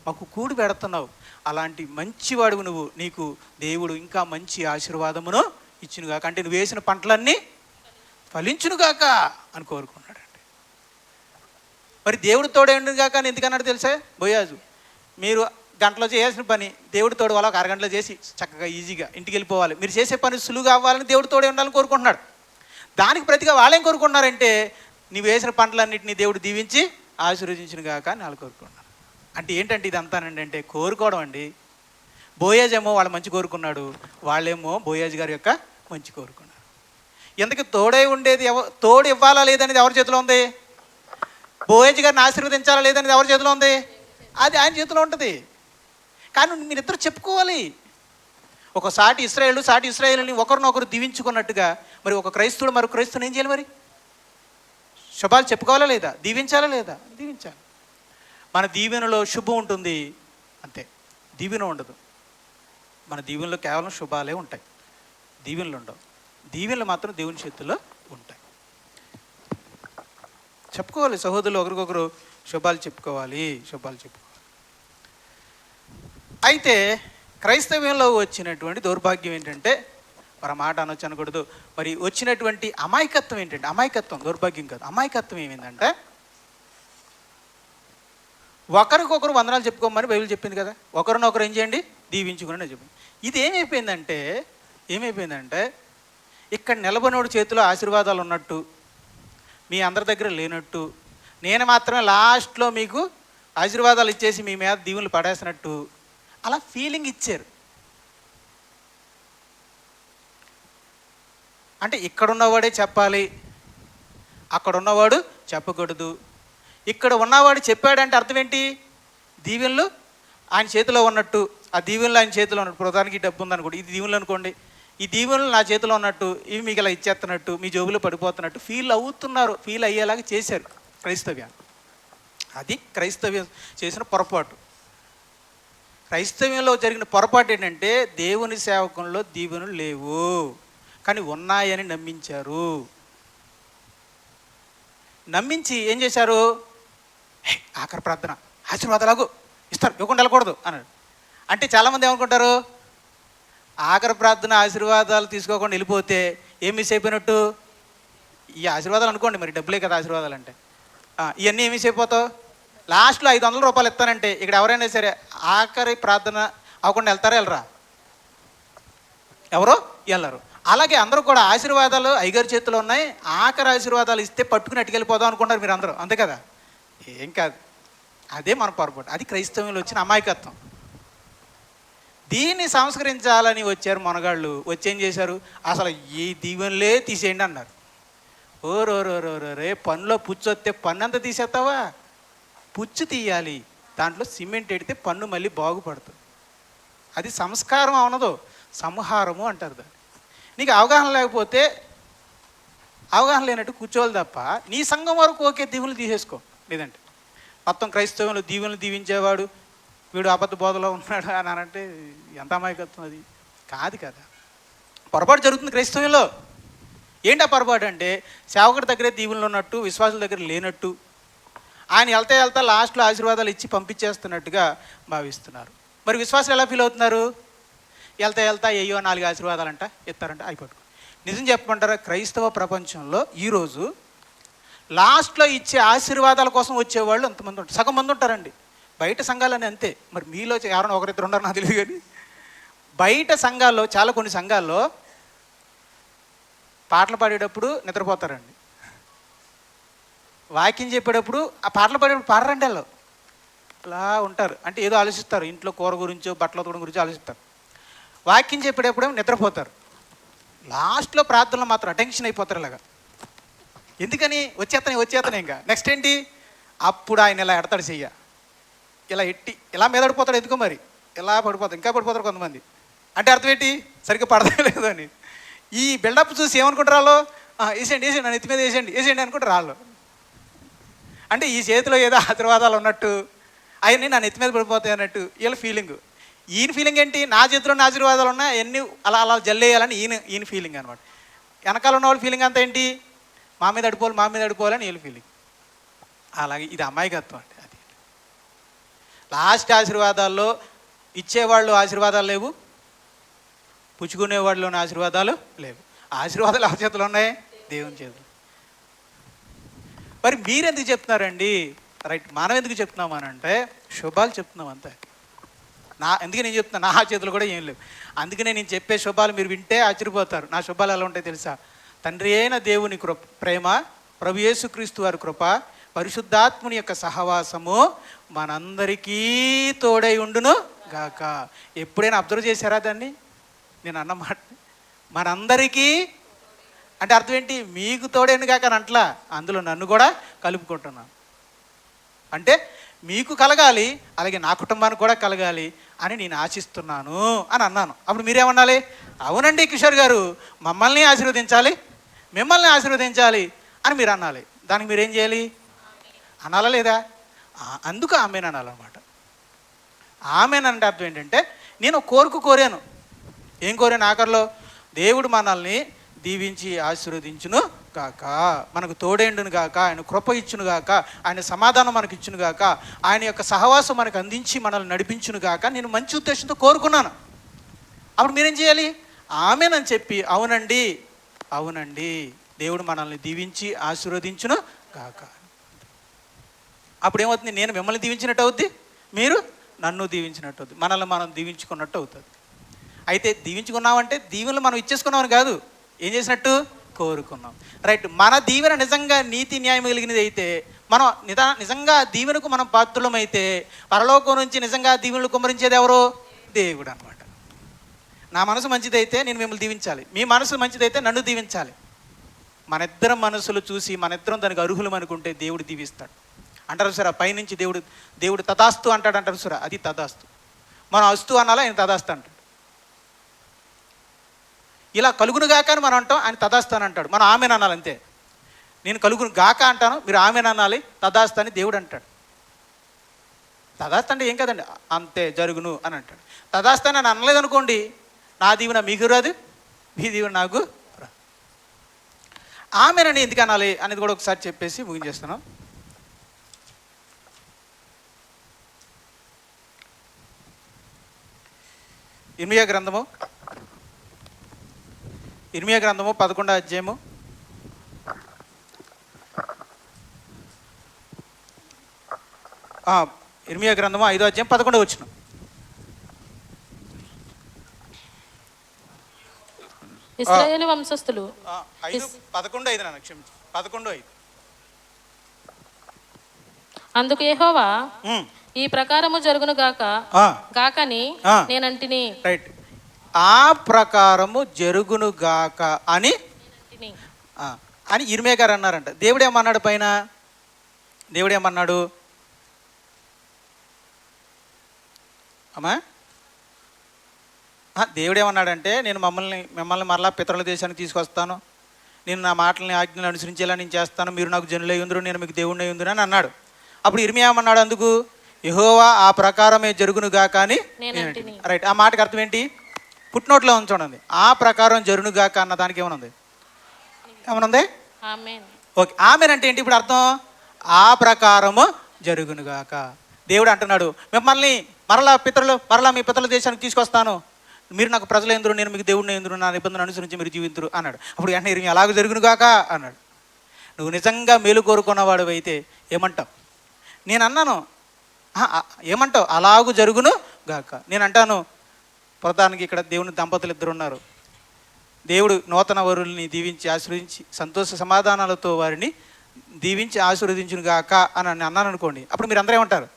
S1: మాకు కూడి పెడుతున్నావు, అలాంటి మంచివాడు నువ్వు, నీకు దేవుడు ఇంకా మంచి ఆశీర్వాదమును ఇచ్చునుగాక, అంటే నువ్వు వేసిన పంటలన్నీ ఫలించునుగాక అని కోరుకున్నాడండి. మరి దేవుడు తోడేండుగాక అని ఎందుకన్నాడు తెలుసా? బోయాజు, మీరు గంటలో చేయాల్సిన పని దేవుడి తోడు వాళ్ళ ఒక అరగంటలో చేసి చక్కగా ఈజీగా ఇంటికి వెళ్ళిపోవాలి, మీరు చేసే పని సులువుగా అవ్వాలని దేవుడు తోడే ఉండాలని కోరుకుంటున్నాడు. దానికి ప్రతిగా వాళ్ళేం కోరుకుంటున్నారంటే నీవు వేసిన పంటలన్నింటినీ దేవుడు దీవించి ఆశీర్వదించును గాక అని వాళ్ళు కోరుకున్నారు. అంటే ఏంటంటే ఇది అంతానండి, అంటే కోరుకోవడం అండి. బోయాజ్ ఏమో వాళ్ళ మంచి కోరుకున్నాడు, వాళ్ళేమో బోయాజ్ గారి యొక్క మంచి కోరుకున్నారు. ఎందుకు తోడై ఉండేది తోడు ఇవ్వాలా లేదనేది ఎవరి చేతిలో ఉంది? బోయాజ్ గారిని ఆశీర్వదించాలా లేదనేది ఎవరి చేతిలో ఉంది? అది ఆయన చేతిలో ఉంటుంది. కానీ మీరిద్దరు చెప్పుకోవాలి. ఒక సాటి ఇశ్రాయేలుని ఒకరినొకరు దీవించుకున్నట్టుగా మరి ఒక క్రైస్తవుడు మరొక క్రైస్తవుని ఏం చేయాలి? మరి శుభాలు చెప్పుకోవాలా లేదా? దీవించాలా లేదా? దీవించాలి. మన దీవెనలో శుభం ఉంటుంది అంతే, దీవెన ఉండదు. మన దీవెనలో కేవలం శుభాలే ఉంటాయి, దీవెనలు ఉండవు. దీవెనలు మాత్రం దేవుని చేతుల్లో ఉంటాయి. చెప్పుకోవాలి, సహోదరులు ఒకరికొకరు శుభాలు చెప్పుకోవాలి. అయితే క్రైస్తవ్యంలో వచ్చినటువంటి దౌర్భాగ్యం ఏంటంటే, మరి మాట అనొచ్చు అనకూడదు, మరి వచ్చినటువంటి అమాయకత్వం ఏంటంటే, అమాయకత్వం దౌర్భాగ్యం కాదు, అమాయకత్వం ఏమైందంటే ఒకరికొకరు వందనాలు చెప్పుకోమని బైబిల్ చెప్పింది కదా, ఒకరినొకరు ఏం చేయండి దీవించుకుని చెప్పింది. ఇది ఏమైపోయిందంటే ఇక్కడ నిలబడినోడు చేతిలో ఆశీర్వాదాలు ఉన్నట్టు, మీ అందరి దగ్గర లేనట్టు, నేను మాత్రమే లాస్ట్లో మీకు ఆశీర్వాదాలు ఇచ్చేసి మీ మీద దీవులు పడేసినట్టు అలా ఫీలింగ్ ఇచ్చారు. అంటే ఇక్కడ ఉన్నవాడే చెప్పాలి, అక్కడ ఉన్నవాడు చెప్పకూడదు. ఇక్కడ ఉన్నవాడు చెప్పాడంటే అర్థం ఏంటి? దీవెనలు ఆయన చేతిలో ఉన్నట్టు, ఆ దీవెనలు ఆయన చేతిలో ఉన్నట్టు, ప్రధానికి డబ్బు ఉందనుకోండి, ఇది దీవెనలు అనుకోండి, ఈ దీవెనలు నా చేతిలో ఉన్నట్టు, ఇవి మీకు ఇలా ఇచ్చేస్తున్నట్టు, మీ జోబులో పడిపోతున్నట్టు ఫీల్ అవుతున్నారు, ఫీల్ అయ్యేలాగా చేశారు క్రైస్తవ్యాన్ని. అది క్రైస్తవ్యం చేసిన పొరపాటు. క్రైస్తవ్యంలో జరిగిన పొరపాటు ఏంటంటే దేవుని సేవకంలో దీవెనలు లేవు కానీ ఉన్నాయని నమ్మించారు. నమ్మించి ఏం చేశారు, ఆఖరి ప్రార్థన ఆశీర్వాదాలు ఇస్తారు, ఇవ్వకుండా వెళ్ళకూడదు అన్నాడు. అంటే చాలామంది ఏమనుకుంటారు, ఆఖరి ప్రార్థన ఆశీర్వాదాలు తీసుకోకుండా వెళ్ళిపోతే ఏం మిస్ అయిపోయినట్టు. ఈ ఆశీర్వాదాలు అనుకోండి, మరి డబ్బులే కదా ఆశీర్వాదాలు అంటే, ఇవన్నీ ఏం మిస్ అయిపోతావు. లాస్ట్లో 500 రూపాయలు ఇస్తానంటే ఇక్కడ ఎవరైనా సరే ఆఖరి ప్రార్థన అవ్వకుండా వెళ్తారా వెళ్ళరా? ఎవరో వెళ్ళరు. అలాగే అందరూ కూడా ఆశీర్వాదాలు అయ్యగారి చేతిలో ఉన్నాయి, ఆఖరి ఆశీర్వాదాలు ఇస్తే పట్టుకుని అట్టుకెళ్ళిపోదాం అనుకుంటారు మీరు అందరూ, అంతే కదా? ఏం కాదు, అదే మన పొరపాటు. అది క్రైస్తవంలో వచ్చిన అమాయకత్వం. దీన్ని సంస్కరించాలని వచ్చారు మనగాళ్ళు. వచ్చి ఏం చేశారు, అసలు ఈ దీవెనలే తీసేయండి అన్నారు. ఓరోరోరోరే, పన్నులో పుచ్చు వస్తే పన్ను అంతా తీసేస్తావా? పుచ్చు తీయాలి, దాంట్లో సిమెంట్ ఎడితే పన్ను మళ్ళీ బాగుపడుతుంది. అది సంస్కారం అవనదు, సంహారము అంటారు దాన్ని. నీకు అవగాహన లేకపోతే అవగాహన లేనట్టు కూర్చోవాలి తప్ప నీ సంఘం వరకు ఓకే దీవులు తీసేసుకో. లేదంటే మొత్తం క్రైస్తవంలో దీవులను దీవించేవాడు వీడు అబద్ధ బోధలో ఉన్నాడు అని అంటే ఎంత అమాయకత్వం. అది కాదు కదా, పొరపాటు జరుగుతుంది క్రైస్తవంలో. ఏంటి ఆ పొరపాటు అంటే సేవకుడి దగ్గరే దీవులు ఉన్నట్టు విశ్వాసుల దగ్గర లేనట్టు, ఆయన వెళ్తా లాస్ట్లో ఆశీర్వాదాలు ఇచ్చి పంపించేస్తున్నట్టుగా భావిస్తున్నారు. మరి విశ్వాసులు ఎలా ఫీల్ అవుతున్నారు, వెళ్తా అయ్యో 4 ఆశీర్వాదాలంట ఇస్తారంట అయిపోయి. నిజం చెప్పమంటారా, క్రైస్తవ ప్రపంచంలో ఈరోజు లాస్ట్లో ఇచ్చే ఆశీర్వాదాల కోసం వచ్చేవాళ్ళు అంతమంది ఉంటారు, సగం మంది ఉంటారండి. బయట సంఘాలని అంతే, మరి మీలో ఎవరైనా ఒకరిద్దరు ఉన్నారు నాకు తెలియదు. కానీ బయట సంఘాల్లో కొన్ని సంఘాల్లో పాటలు పాడేటప్పుడు నిద్రపోతారండి, వాక్యం చెప్పేటప్పుడు ఆ పాటలు పాడేటప్పుడు పాడరండి. వాళ్ళు అలా ఉంటారు, అంటే ఏదో ఆలోచిస్తారు, ఇంట్లో కూర గురించో బట్టల ఉతకడం గురించో ఆలోచిస్తారు. వాక్యం చెప్పేటప్పుడు నిద్రపోతారు. లాస్ట్లో ప్రార్థనలో మాత్రం అటెన్షన్ అయిపోతారు ఇలాగా. ఎందుకని, వచ్చేస్తానే ఇంకా నెక్స్ట్ ఏంటి, అప్పుడు ఆయన ఇలా ఎడతాడు చెయ్య, ఇలా ఎట్టి ఇలా మీద పడిపోతాడు. ఎందుకో మరి ఇలా పడిపోతాడు, ఇంకా పడిపోతారు కొంతమంది. అంటే అర్థం ఏంటి, సరిగ్గా పడలేదు అని. ఈ బిల్డప్ చూసి ఏమనుకుంటారు వాళ్ళు, వేసేయండి నా నెత్తి మీద వేసేయండి అనుకుంటారు వాళ్ళు. అంటే ఈ చేతిలో ఏదో ఆశీర్వాదాలు ఉన్నట్టు అవన్నీ నా నెత్తి మీద పడిపోతాయి అన్నట్టు వీళ్ళ ఫీలింగ్. ఈయన ఫీలింగ్ ఏంటి, నా చేతిలో ఆశీర్వాదాలు ఉన్నాయి అవన్నీ అలా జల్లేయాలని ఈయన ఫీలింగ్ అనమాట. వెనకాల ఉన్న వాళ్ళ ఫీలింగ్ అంతా ఏంటి, మా మీద అడిపోవాలని వీళ్ళ ఫీలింగ్. అలాగే ఇది అమాయకత్వం అంటే. అది లాస్ట్ ఆశీర్వాదాల్లో ఇచ్చేవాళ్ళు ఆశీర్వాదాలు లేవు, పుచ్చుకునేవాళ్ళలోని ఆశీర్వాదాలు లేవు. ఆశీర్వాదాలు ఎవరి చేతులు ఉన్నాయి, దేవుని చేతులు. మరి మీరెందుకు చెప్తున్నారండి, రైట్, మనం ఎందుకు చెప్తున్నాం అని అంటే శుభాలు చెప్తున్నాం అంతే. ఎందుకే నేను చెప్తున్నా, నా చేతులు కూడా ఏం లేవు. అందుకనే నేను చెప్పే శుభాలు మీరు వింటే ఆశ్చర్యపోతారు. నా శుభాలు ఎలా ఉంటాయి తెలుసా, తండ్రి అయిన దేవుని ప్రేమ, ప్రభు యేసుక్రీస్తు వారి కృప, పరిశుద్ధాత్ముని యొక్క సహవాసము మనందరికీ తోడై ఉండును గాక. ఎప్పుడైనా అబ్జర్వ్ చేశారా దాన్ని, నేను అన్నమాట మనందరికీ అంటే అర్థం ఏంటి, మీకు తోడైండు కాక అని అంటలా, అందులో నన్ను కూడా కలుపుకుంటున్నాను. అంటే మీకు కలగాలి, అలాగే నా కుటుంబానికి కూడా కలగాలి అని నేను ఆశిస్తున్నాను అని అన్నాను. అప్పుడు మీరేమనాలి, అవునండి కిషోర్ గారు మిమ్మల్ని ఆశీర్వదించాలి అని మీరు అనాలి. దానికి మీరేం చేయాలి, అనాలా లేదా? అందుకు ఆమెను అనాలన్నమాట. ఆమెను అంటే అర్థం ఏంటంటే నేను కోరాను. ఏం కోరాను ఆఖరిలో, దేవుడు మనల్ని దీవించి ఆశీర్వదించును గాక, మనకు తోడేండును గాక, ఆయన కృప ఇచ్చును గాక, ఆయన సమాధానం మనకు ఇచ్చును గాక, ఆయన యొక్క సహవాసం మనకు అందించి మనల్ని నడిపించును గాక నేను మంచి ఉద్దేశంతో కోరుకున్నాను. అప్పుడు మీరేం చేయాలి, ఆమెనని చెప్పి అవునండి దేవుడు మనల్ని దీవించి ఆశీర్వదించును గాక. అప్పుడు ఏమవుతుంది, నేను మిమ్మల్ని దీవించినట్టు అవుద్ది, మీరు నన్ను దీవించినట్టు అవుద్ది, మనల్ని మనం దీవించుకున్నట్టు అవుతుంది. అయితే దీవించుకున్నామంటే దీవెనలు మనం ఇచ్చేసుకున్నామని కాదు, ఏం చేసినట్టు కోరుకున్నాం. రైట్, మన దీవెన నిజంగా నీతి న్యాయం కలిగినది అయితే, మనం నిజంగా దీవెనకు మనం పాత్రులమైతే పరలోకం నుంచి నిజంగా దీవెనలు కుమ్మరించేది ఎవరు, దేవుడు అనమాట. నా మనసు మంచిదైతే నేను మిమ్మల్ని దీవించాలి, మీ మనసు మంచిదైతే నన్ను దీవించాలి. మనిద్దరం మనసులు చూసి మనిద్దరం దానికి అర్హులం అనుకుంటే దేవుడు దీవిస్తాడు. అంటారు సార్, పైనుంచి దేవుడు తదాస్తు అంటాడు, అంటారు సార్, అది తదాస్తు. మనం అస్తు అనాలా, ఆయన తదాస్తు అంటాడు. ఇలా కలుగును గాక అని మనం అంటాం, ఆయన తదాస్తు అని అంటాడు. మనం ఆమెన్ అనాలి అంతే. నేను కలుగును గాక అంటాను, మీరు ఆమెన్ అనాలి, తదాస్తు అని దేవుడు అంటాడు. తదాస్తు అంటే ఏం కదండి, అంతే జరుగును అని అంటాడు. తదాస్తు అని అనలేదు అనుకోండి, నా దీవెన మీకు రాదు, మీ దీవెన నాకు రాదు. ఆమెనని ఎందుకు అనాలి అనేది కూడా ఒకసారి చెప్పేసి ముగించేస్తున్నాం. ఇర్మియా గ్రంథము 11వ అధ్యాయము 5వ అధ్యాయం 11వ వచనం.
S2: ఇశ్రాయేలు వంశస్థులు
S1: 11:5 నాన్న, క్షమించు, 11:5.
S2: అందుకు యెహోవా ఈ ప్రకారము జరుగును గాక గాకని నేనంటిని.
S1: రైట్, ఆ ప్రకారము జరుగును గాక అని అని ఇర్మియా గారు అన్నారంట. దేవుడు ఏమన్నాడు పైన? దేవుడు ఏమన్నాడు అమ్మా? దేవుడు ఏమన్నాడంటే, నేను మిమ్మల్ని మరలా పితరుల దేశానికి తీసుకొస్తాను, నేను నా మాటలని ఆజ్ఞలు అనుసరించేలా నేను చేస్తాను, మీరు నాకు జనులై ఉందరు, నేను మీకు దేవుడినై ఉందురు అని అన్నాడు. అప్పుడు ఇర్మియా ఏమన్నాడు? అందుకు యెహోవా ఆ ప్రకారమే జరుగును గాక అని. రైట్, ఆ మాటకి అర్థం ఏంటి? పుట్టినోట్లో ఉంచండి, ఆ ప్రకారం జరుగును గాక అన్న దానికి ఏమనుంది? ఓకే, ఆమెన్ అంటే ఏంటి ఇప్పుడు అర్థం? ఆ ప్రకారము జరుగును గాక. దేవుడు అంటున్నాడు, మిమ్మల్ని మరలా మీ పితరుల దేశానికి తీసుకొస్తాను, మీరు నాకు ప్రజలు ఎందురు, నేను మీకు దేవుడిని ఎందురు, నా నిబంధన అనుసరించి మీరు జీవింతురు అన్నాడు. అప్పుడు వెంటనే ఇర్మియా అలాగ జరుగును గాక అన్నాడు. నువ్వు నిజంగా మేలు కోరుకున్నవాడు అయితే ఏమంటావు? నేను అన్నాను, ఏమంటావు? అలాగూ జరుగును గాక. నేను అంటాను, ప్రధానికి ఇక్కడ దేవుని దంపతులు ఇద్దరు ఉన్నారు, దేవుడు నూతన వరుల్ని దీవించి ఆశీర్వదించి సంతోష సమాధానాలతో వారిని దీవించి ఆశీర్వదించును గాక అని అన్నాను అనుకోండి. అప్పుడు మీరు అందరూ ఏమంటారు?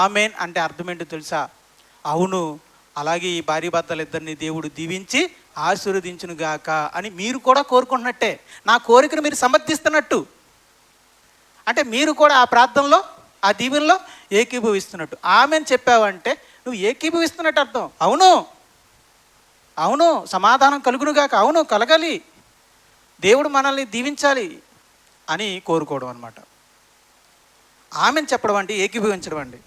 S1: ఆమెన్ అంటే అర్థం ఏంటో తెలుసా? అవును, అలాగే ఈ భార్య భర్తలు ఇద్దరిని దేవుడు దీవించి ఆశీర్వదించును గాక అని మీరు కూడా కోరుకుంటున్నట్టే, నా కోరికను మీరు సమర్థిస్తున్నట్టు. అంటే మీరు కూడా ఆ ప్రార్థనలో, ఆ దీవెనలో ఏకీభవిస్తున్నట్టు. ఆమెన్ చెప్పావంటే నువ్వు ఏకీభవిస్తున్నట్టు అర్థం. అవును సమాధానం కలుగును గాక, అవును కలగాలి, దేవుడు మనల్ని దీవించాలి అని కోరుకోవడం అనమాట. ఆమెన్ చెప్పడం అంటే ఏకీభవించడం అండి.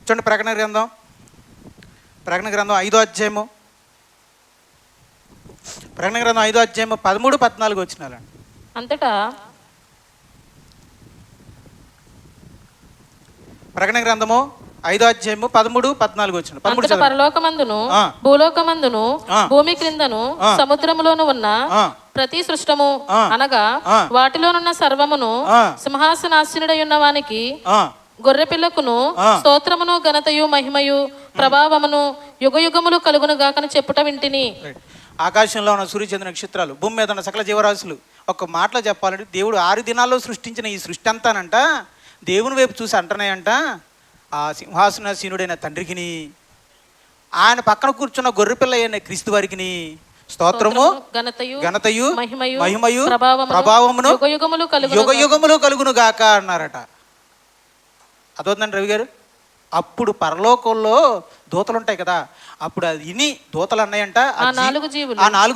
S1: చూడండి, ప్రకటన గ్రంథం 5వ అధ్యాయము 13-14 వచ్చినాలండి.
S2: అంతటా
S1: ప్రకటన గ్రంథము 5వ అధ్యాయము 13-14 వచ్చిన.
S2: పరలోకమందును భూలోకమందును భూమి క్రిందను సముద్రములోను ఉన్న ప్రతి సృష్టము అనగా వాటిలోనున్న సర్వమును సింహాసనాసీనుడై ఉన్న వానికి గొర్రె పిల్లకును స్తోత్రమును ఘనతయు మహిమయు ప్రభావమును యుగయుగములు కలుగును గాకని చెప్పుట వింటిని.
S1: ఆకాశంలో ఉన్న సూర్యచంద్ర నక్షత్రాలు, భూమి మీద ఉన్న సకల జీవరాశులు, ఒక మాటలో చెప్పాలంటే దేవుడు 6 దినాల్లో సృష్టించిన ఈ సృష్టి అంతానంట దేవుని వైపు చూసి అంటున్నాయంట, ఆ సింహాసనాసీనుడైన తండ్రికిని, ఆయన పక్కన కూర్చున్న గొర్రెపిల్ల అయిన క్రీస్తు వారికి స్తోత్రము ఘనతయు మహిమయు ప్రభావమును యుగయుగములు కలుగును గాక అన్నారట. అదవుతుందండి రవి గారు. అప్పుడు పరలోకంలో దూతలు ఉంటాయి కదా, అప్పుడు అది ఇని దూతలు అన్నాయంట, ఆ 4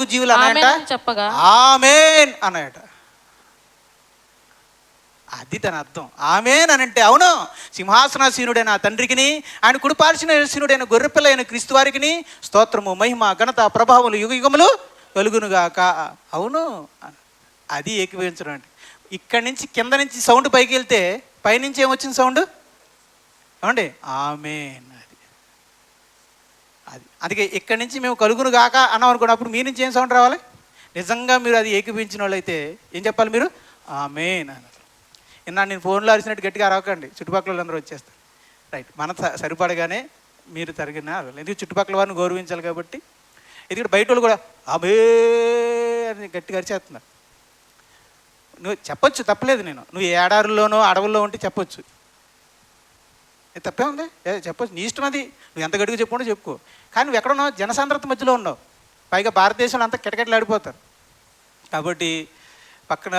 S1: జీవులు అన్నాయంట
S2: చెప్పగా
S1: ఆమేన్ అన్నాయట. అది తన అర్థం. ఆమేన్ అని అంటే అవును, సింహాసనాసీనుడైన తండ్రికిని, ఆయన కుడిపార్శ్వసీనుడైన గొర్రెపిల్ల అయిన క్రీస్తు వారికి స్తోత్రము మహిమ ఘనత ప్రభావములు యుగయుగములు కలుగునుగాక. అవును, అది ఏకీభవించడం అంటే. ఇక్కడి నుంచి కింద నుంచి సౌండ్ పైకి వెళ్తే పైనుంచి ఏమొచ్చింది సౌండ్? ఏమండి? ఆమేన్. అది అందుకే ఇక్కడి నుంచి మేము కలుగును గాక అన్నాం అనుకున్నప్పుడు మీ నుంచి ఏం సౌండ్ రావాలి? నిజంగా మీరు అది ఏకీభవించిన వాళ్ళు అయితే ఏం చెప్పాలి? మీరు ఆమేన్ అన్నారు. నేను ఫోన్లో అరిచినట్టు గట్టిగా అరవకండి, చుట్టుపక్కల వాళ్ళందరూ వచ్చేస్తారు. రైట్, మన సరిపడగానే మీరు తరిగిన ఎందుకు చుట్టుపక్కల వారిని గౌరవించాలి కాబట్టి. ఎందుకంటే బయట వాళ్ళు కూడా ఆమె అని గట్టిగా అరిచేస్తున్నారు. నువ్వు చెప్పొచ్చు, తప్పలేదు. నువ్వు ఏడారుల్లోనో అడవుల్లో ఉంటే చెప్పొచ్చు, తప్పే ఉంది, చెప్పొచ్చు, నీ ఇష్టం అది. నువ్వు ఎంత గట్టిగా చెప్పుకుంటే చెప్పుకో. కానీ నువ్వు ఎక్కడున్నావు? జనసాంద్రత మధ్యలో ఉన్నావు. పైగా భారతదేశంలో అంతా కిటకిటలాడిపోతారు కాబట్టి పక్కన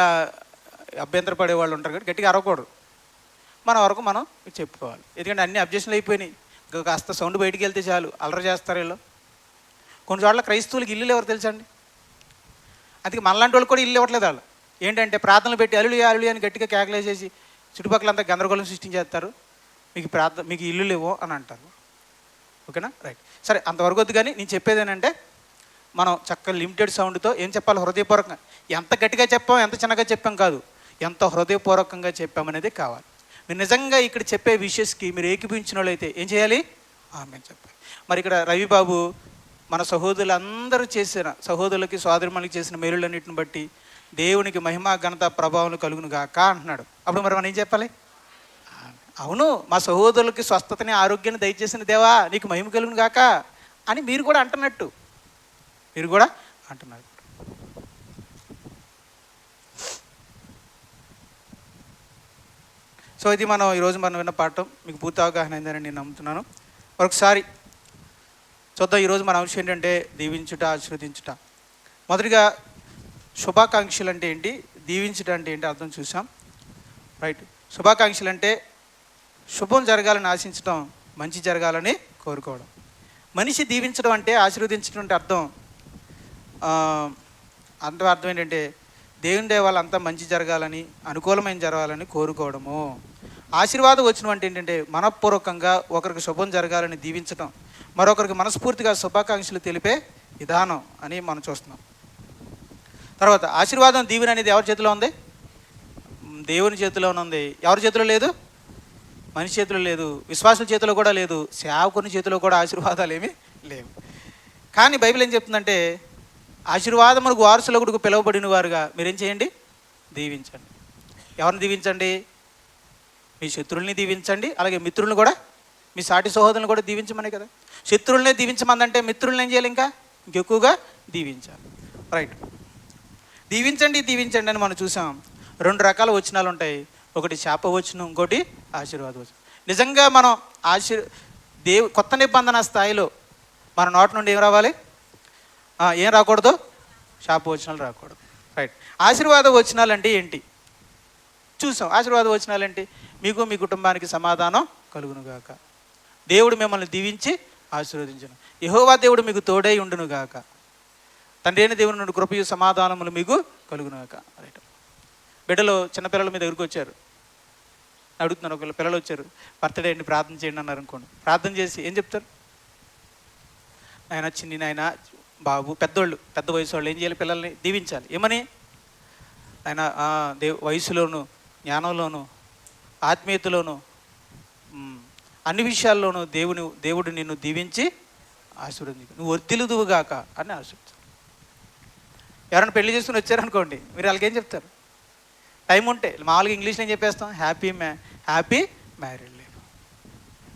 S1: అభ్యంతర పడే వాళ్ళు ఉంటారు కాబట్టి గట్టిగా అరవకూడదు. మన వరకు మనం చెప్పుకోవాలి. ఎందుకంటే అన్ని అబ్జెక్షన్లు అయిపోయినాయి. కాస్త సౌండ్ బయటికి వెళ్తే చాలు అల్లరి చేస్తారు వీళ్ళు. కొన్ని చోట్ల క్రైస్తవులకి ఇల్లు ఎవరు తెలుసా అండి? అందుకే మనలాంటి వాళ్ళు కూడా ఇల్లు ఇవ్వట్లేదు. వాళ్ళు ఏంటంటే ప్రార్థనలు పెట్టి అల్లుడు అల్లుడు అని గట్టిగా కేకలేసేసి చుట్టుపక్కలంతా గందరగోళం సృష్టించేస్తారు. మీకు ఇల్లు లేవో అని అంటారు. ఓకేనా? రైట్, సరే, అంతవరకు వద్దు. కానీ నేను చెప్పేది ఏంటంటే మనం చక్కగా లిమిటెడ్ సౌండ్తో ఏం చెప్పాలి? హృదయపూర్వకంగా. ఎంత గట్టిగా చెప్పాం, ఎంత చిన్నగా చెప్పాం కాదు, ఎంత హృదయపూర్వకంగా చెప్పామనేది కావాలి. మీరు నిజంగా ఇక్కడ చెప్పే విషయస్కి మీరు ఏకీభించిన వాళ్ళు అయితే ఏం చేయాలి? ఆమేన్ చెప్పాలి. మరి ఇక్కడ రవిబాబు మన సహోదరులందరూ చేసిన, సహోదరులకి సోదరులకి చేసిన మేలులన్నింటిని బట్టి దేవునికి మహిమ ఘనత ప్రభావం కలుగును గాక అంటున్నాడు. అప్పుడు మరి మనం ఏం చెప్పాలి? అవును, మా సహోదరులకి స్వస్థతని ఆరోగ్యాన్ని దయచేసిన దేవా నీకు మహిమ కలుగును గాక అని మీరు కూడా అంటున్నారు. సో ఇది మనం ఈరోజు మనం విన్న పాఠం మీకు పూర్తి అవగాహన అయిందని నేను నమ్ముతున్నాను. మరొకసారి చూద్దాం. ఈరోజు మన అంశం ఏంటంటే దీవించుట, ఆశీర్వదించుట. మొదటిగా శుభాకాంక్షలు అంటే ఏంటి, దీవించుట అంటే ఏంటి అర్థం చూసాం. రైట్, శుభాకాంక్షలు అంటే శుభం జరగాలని ఆశించడం, మంచి జరగాలని కోరుకోవడం. మనిషి దీవించడం అంటే, ఆశీర్వదించడం అంటే అర్థం ఏంటంటే దేవుని దయ వల్ల అంతా మంచి జరగాలని, అనుకూలమైన జరగాలని కోరుకోవడము. ఆశీర్వాదం వచ్చిన అంటే ఏంటంటే మనఃపూర్వకంగా ఒకరికి శుభం జరగాలని దీవించడం, మరొకరికి మనస్ఫూర్తిగా శుభాకాంక్షలు తెలిపే విధానం అని మనం చూస్తున్నాం. తర్వాత ఆశీర్వాదం, దీవెన అనేది ఎవరి చేతిలో ఉంది? దేవుని చేతిలోనే ఉంది. ఎవరి చేతిలో లేదు? మనిషి చేతిలో లేదు, విశ్వాసుల చేతిలో కూడా లేదు, సేవకుని చేతిలో కూడా ఆశీర్వాదాలు ఏమీ లేవు. కానీ బైబిల్ ఏం చెప్తుందంటే ఆశీర్వాదములకు వారసులకు పిలువబడిన వారుగా మీరేం చేయండి? దీవించండి. ఎవరిని దీవించండి? మీ శత్రువుల్ని దీవించండి, అలాగే మిత్రులను కూడా, మీ సాటి సహోదరులను కూడా దీవించమనే కదా. శత్రువులనే దీవించమందంటే మిత్రులను ఏం చేయాలి? ఇంకెక్కువగా దీవించాలి. రైట్, దీవించండి అని మనం చూసాం. 2 రకాల వచనాలు ఉంటాయి. ఒకటి శాప వచనం, ఇంకోటి ఆశీర్వాద వచనం. నిజంగా మనం కొత్త నిబంధన స్థాయిలో మన నోటి నుండి ఏం రావాలి? ఏం రాకూడదు? శాప వచనాలు రాకూడదు. రైట్, ఆశీర్వాద వచనాలు అంటే ఏంటి చూసాం. ఆశీర్వాద వచనాలు ఏంటి? మీకు మీ కుటుంబానికి సమాధానం కలుగునుగాక, దేవుడు మిమ్మల్ని దీవించి ఆశీర్వదించును, యెహోవా దేవుడు మీకు తోడై ఉండునుగాక, తండ్రి అయిన దేవుని నుండి కృపయు సమాధానములు మీకు కలుగునుగాక. రైట్, బిడ్డలు చిన్నపిల్లల మీద దగ్గరికి వచ్చారు, అడుగుతున్నారు. ఒకవేళ పిల్లలు వచ్చారు, బర్త్డే అండి ప్రార్థన చేయండి అన్నారు అనుకోండి. ప్రార్థన చేసి ఏం చెప్తారు? నాయన, చిన్ని నాయన, బాబు, పెద్దోళ్ళు, పెద్ద వయసు వాళ్ళు ఏం చేయాలి? పిల్లల్ని దీవించాలి. ఏమని? ఆయన వయసులోను, జ్ఞానంలోను, ఆత్మీయతలోను, అన్ని విషయాల్లోనూ దేవుడు నిన్ను దీవించి ఆశీర్వదించు, నువ్వు వర్ధిల్లుదువుగాక అని ఆశీర్వదించాలి. ఎవరైనా పెళ్లి చేసుకుని వచ్చారనుకోండి, మీరు వాళ్ళకి ఏం చెప్తారు? టైం ఉంటే మామూలుగా ఇంగ్లీష్లో ఏం చెప్పేస్తాం? Happy married life.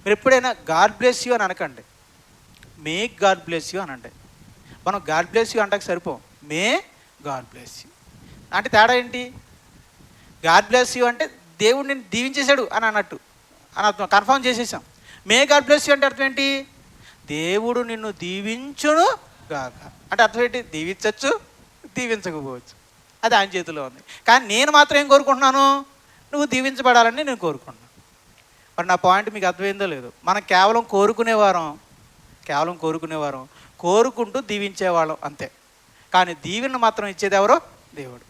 S1: మీరు ఎప్పుడైనా గాడ్ బ్లెస్ యూ అని అనకండి, మేక్ గాడ్ బ్లెస్ యూ అని అంటే. మనం గాడ్ బ్లెస్ యూ అంటాక సరిపోం, మే గాడ్ బ్లెస్ యూ అంటే తేడా ఏంటి? గాడ్ బ్లెస్ యూ అంటే దేవుడు నిన్ను దీవించేశాడు అని అన్నట్టు అని అర్థం, కన్ఫర్మ్ చేసేసాం. మే గాడ్ బ్లెస్ యూ అంటే అర్థం ఏంటి? దేవుడు నిన్ను దీవించును గాక అంటే అర్థం ఏంటి? దీవించవచ్చు, దీవించకపోవచ్చు, అది ఆయన చేతిలో ఉంది. కానీ నేను మాత్రం ఏం కోరుకుంటున్నాను? నువ్వు దీవించబడాలని నేను కోరుకుంటున్నాను. మరి నా పాయింట్ మీకు అర్థమైందో లేదు? మనం కేవలం కోరుకునేవారం, కోరుకుంటూ దీవించేవాళ్ళం అంతే. కానీ దీవెన మాత్రం ఇచ్చేది ఎవరో? దేవుడు.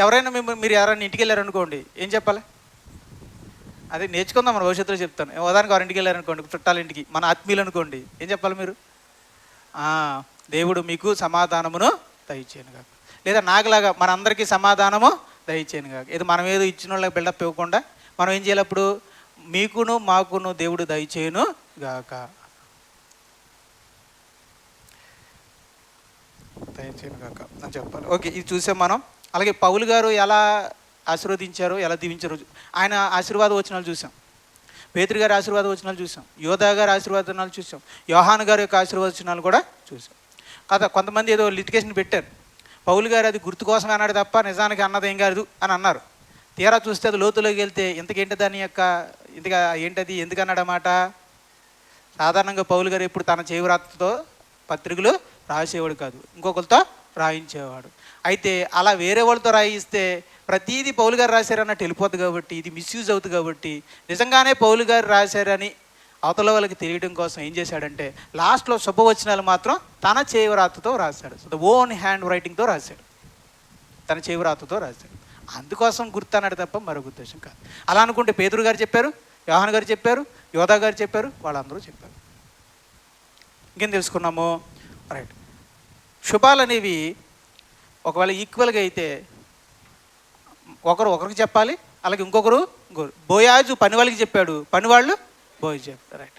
S1: ఎవరైనా మీరు ఎవరైనా ఇంటికి వెళ్ళారనుకోండి, ఏం చెప్పాలి? అదే నేర్చుకుందాం, మన భవిష్యత్తులో చెప్తాను. ఉదాహరణకు వారి ఇంటికి వెళ్ళారనుకోండి, చుట్టాల ఇంటికి, మన ఆత్మీయులు అనుకోండి, ఏం చెప్పాలి మీరు? దేవుడు మీకు సమాధానమును దయచేయను కాక, లేదా నాకులాగా మనందరికీ సమాధానము దయచేయను కాక. ఇది మనం ఏదో ఇచ్చిన వాళ్ళకి బిల్డప్ ఇవ్వకుండా మనం ఏం చేయాలి? అప్పుడు మీకును మాకును దేవుడు దయచేయను గాక, దయచేయను గాక అని చెప్పాలి. ఓకే, ఇది చూసాం మనం. అలాగే పౌలు గారు ఎలా ఆశీర్వదించారో, ఎలా దీవించారో ఆయన ఆశీర్వాద వచనాలు చూసాం. పేతురు గారి ఆశీర్వాద వచనాలు చూసాం, యోధా గారి ఆశీర్వాదనాలు చూసాం, యోహాను గారి యొక్క ఆశీర్వచనాలు కూడా చూసాం. కొంతమంది ఏదో లిటికేషన్ పెట్టారు, పౌలు గారు అది గుర్తు కోసమే అన్నాడు తప్ప నిజానికి అన్నది ఏం కాదు అని అన్నారు. తీరా చూస్తే అది లోతులోకి వెళ్తే ఇంతకేంటి దాని యొక్క ఏంటది, ఎందుకు అన్నాడన్నమాట? సాధారణంగా పౌలు గారు ఎప్పుడు తన చేతితో పత్రికలు రాసేవాడు కాదు, ఇంకొకరితో రాయించేవాడు. అయితే అలా వేరే వాళ్ళతో రాయిస్తే ప్రతీది పౌలు గారు రాశారన్నట్టు వెళ్ళిపోద్ది కాబట్టి, ఇది మిస్యూజ్ అవుతుంది కాబట్టి, నిజంగానే పౌలు గారు రాశారని అవతల వాళ్ళకి తెలియడం కోసం ఏం చేశాడంటే లాస్ట్లో శుభవచనాలు మాత్రం తన చేతివ్రాతతో రాశాడు. సో ద ఓన్ హ్యాండ్ రైటింగ్తో రాశాడు, తన చేతివ్రాతతో రాశాడు. అందుకోసం గుర్తన్నాడు తప్ప మరొక ఉద్దేశం కాదు. అలా అనుకుంటే పేతురు గారు చెప్పారు, యోహాను గారు చెప్పారు, యోధా గారు చెప్పారు, వాళ్ళందరూ చెప్పారు. ఇంకేం తెలుసుకున్నాము? రైట్. శుభాలు అనేవి ఒకవేళ ఈక్వల్గా అయితే ఒకరికి చెప్పాలి, అలాగే ఇంకొకరు. బోయాజు పని వాళ్ళకి చెప్పాడు, పని వాళ్ళు బోయజు చెప్పారు. రైట్.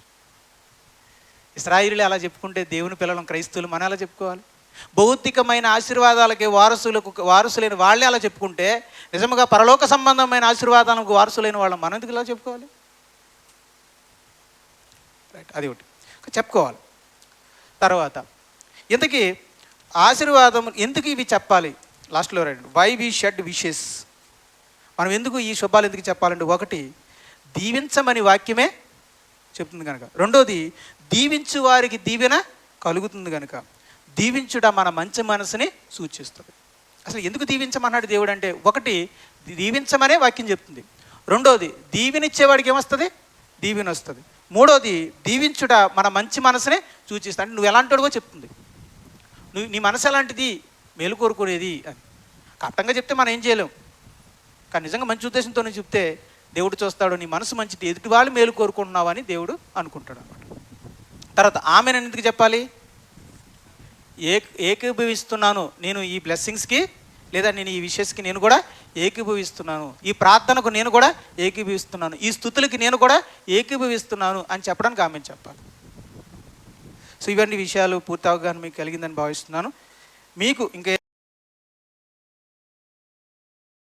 S1: ఇశ్రాయేలీయులు అలా చెప్పుకుంటే దేవుని పిల్లలం క్రైస్తవులు మనం ఎలా చెప్పుకోవాలి? భౌతికమైన ఆశీర్వాదాలకి వారసులైన వాళ్ళే అలా చెప్పుకుంటే నిజంగా పరలోక సంబంధమైన ఆశీర్వాదాలకు వారసులైన వాళ్ళం మనం ఎందుకు ఇలా చెప్పుకోవాలి? రైట్, అది ఒకటి చెప్పుకోవాలి. తర్వాత ఇంతకీ ఆశీర్వాదం ఎందుకు ఇవి చెప్పాలి? లాస్ట్లో రండి, వై వి షెడ్ విషెస్. మనం ఎందుకు ఈ శుభాలు ఎందుకు చెప్పాలంటే, ఒకటి దీవించమని వాక్యమే చెప్తుంది కనుక, రెండోది దీవించు వారికి దీవెన కలుగుతుంది కనుక, దీవించుట మన మంచి మనసుని సూచిస్తుంది. అసలు ఎందుకు దీవించమన్నాడు దేవుడు అంటే, ఒకటి దీవించమనే వాక్యం చెప్తుంది, రెండోది దీవెనిచ్చేవాడికి ఏమొస్తుంది? దీవెన వస్తుంది, మూడోది దీవించుట మన మంచి మనసునే సూచిస్తుంది. అంటే నువ్వు ఎలాంటివో చెప్తుంది, నీ మనసు ఎలాంటిది, మేలు కోరుకునేది అని. కరెక్ట్గా చెప్తే మనం ఏం చేయలేం, కానీ నిజంగా మంచి ఉద్దేశంతోనే చెప్తే దేవుడు చూస్తాడు, నీ మనసు మంచిది, ఎదుటి వాళ్ళు మేలు కోరుకుంటున్నావు అని దేవుడు అనుకుంటాడు అన్నమాట. తర్వాత ఆమెను ఎందుకు చెప్పాలి? ఏకీభవిస్తున్నాను నేను ఈ బ్లెస్సింగ్స్కి, లేదా నేను ఈ విషెస్కి నేను కూడా ఏకీభవిస్తున్నాను, ఈ ప్రార్థనకు నేను కూడా ఏకీభవిస్తున్నాను, ఈ స్తుతులకి నేను కూడా ఏకీభవిస్తున్నాను అని చెప్పడానికి ఆమెను చెప్పాలి. సో ఇవన్నీ విషయాలు పూర్తి అవగాహన మీకు కలిగిందని భావిస్తున్నాను. మీకు ఇంకా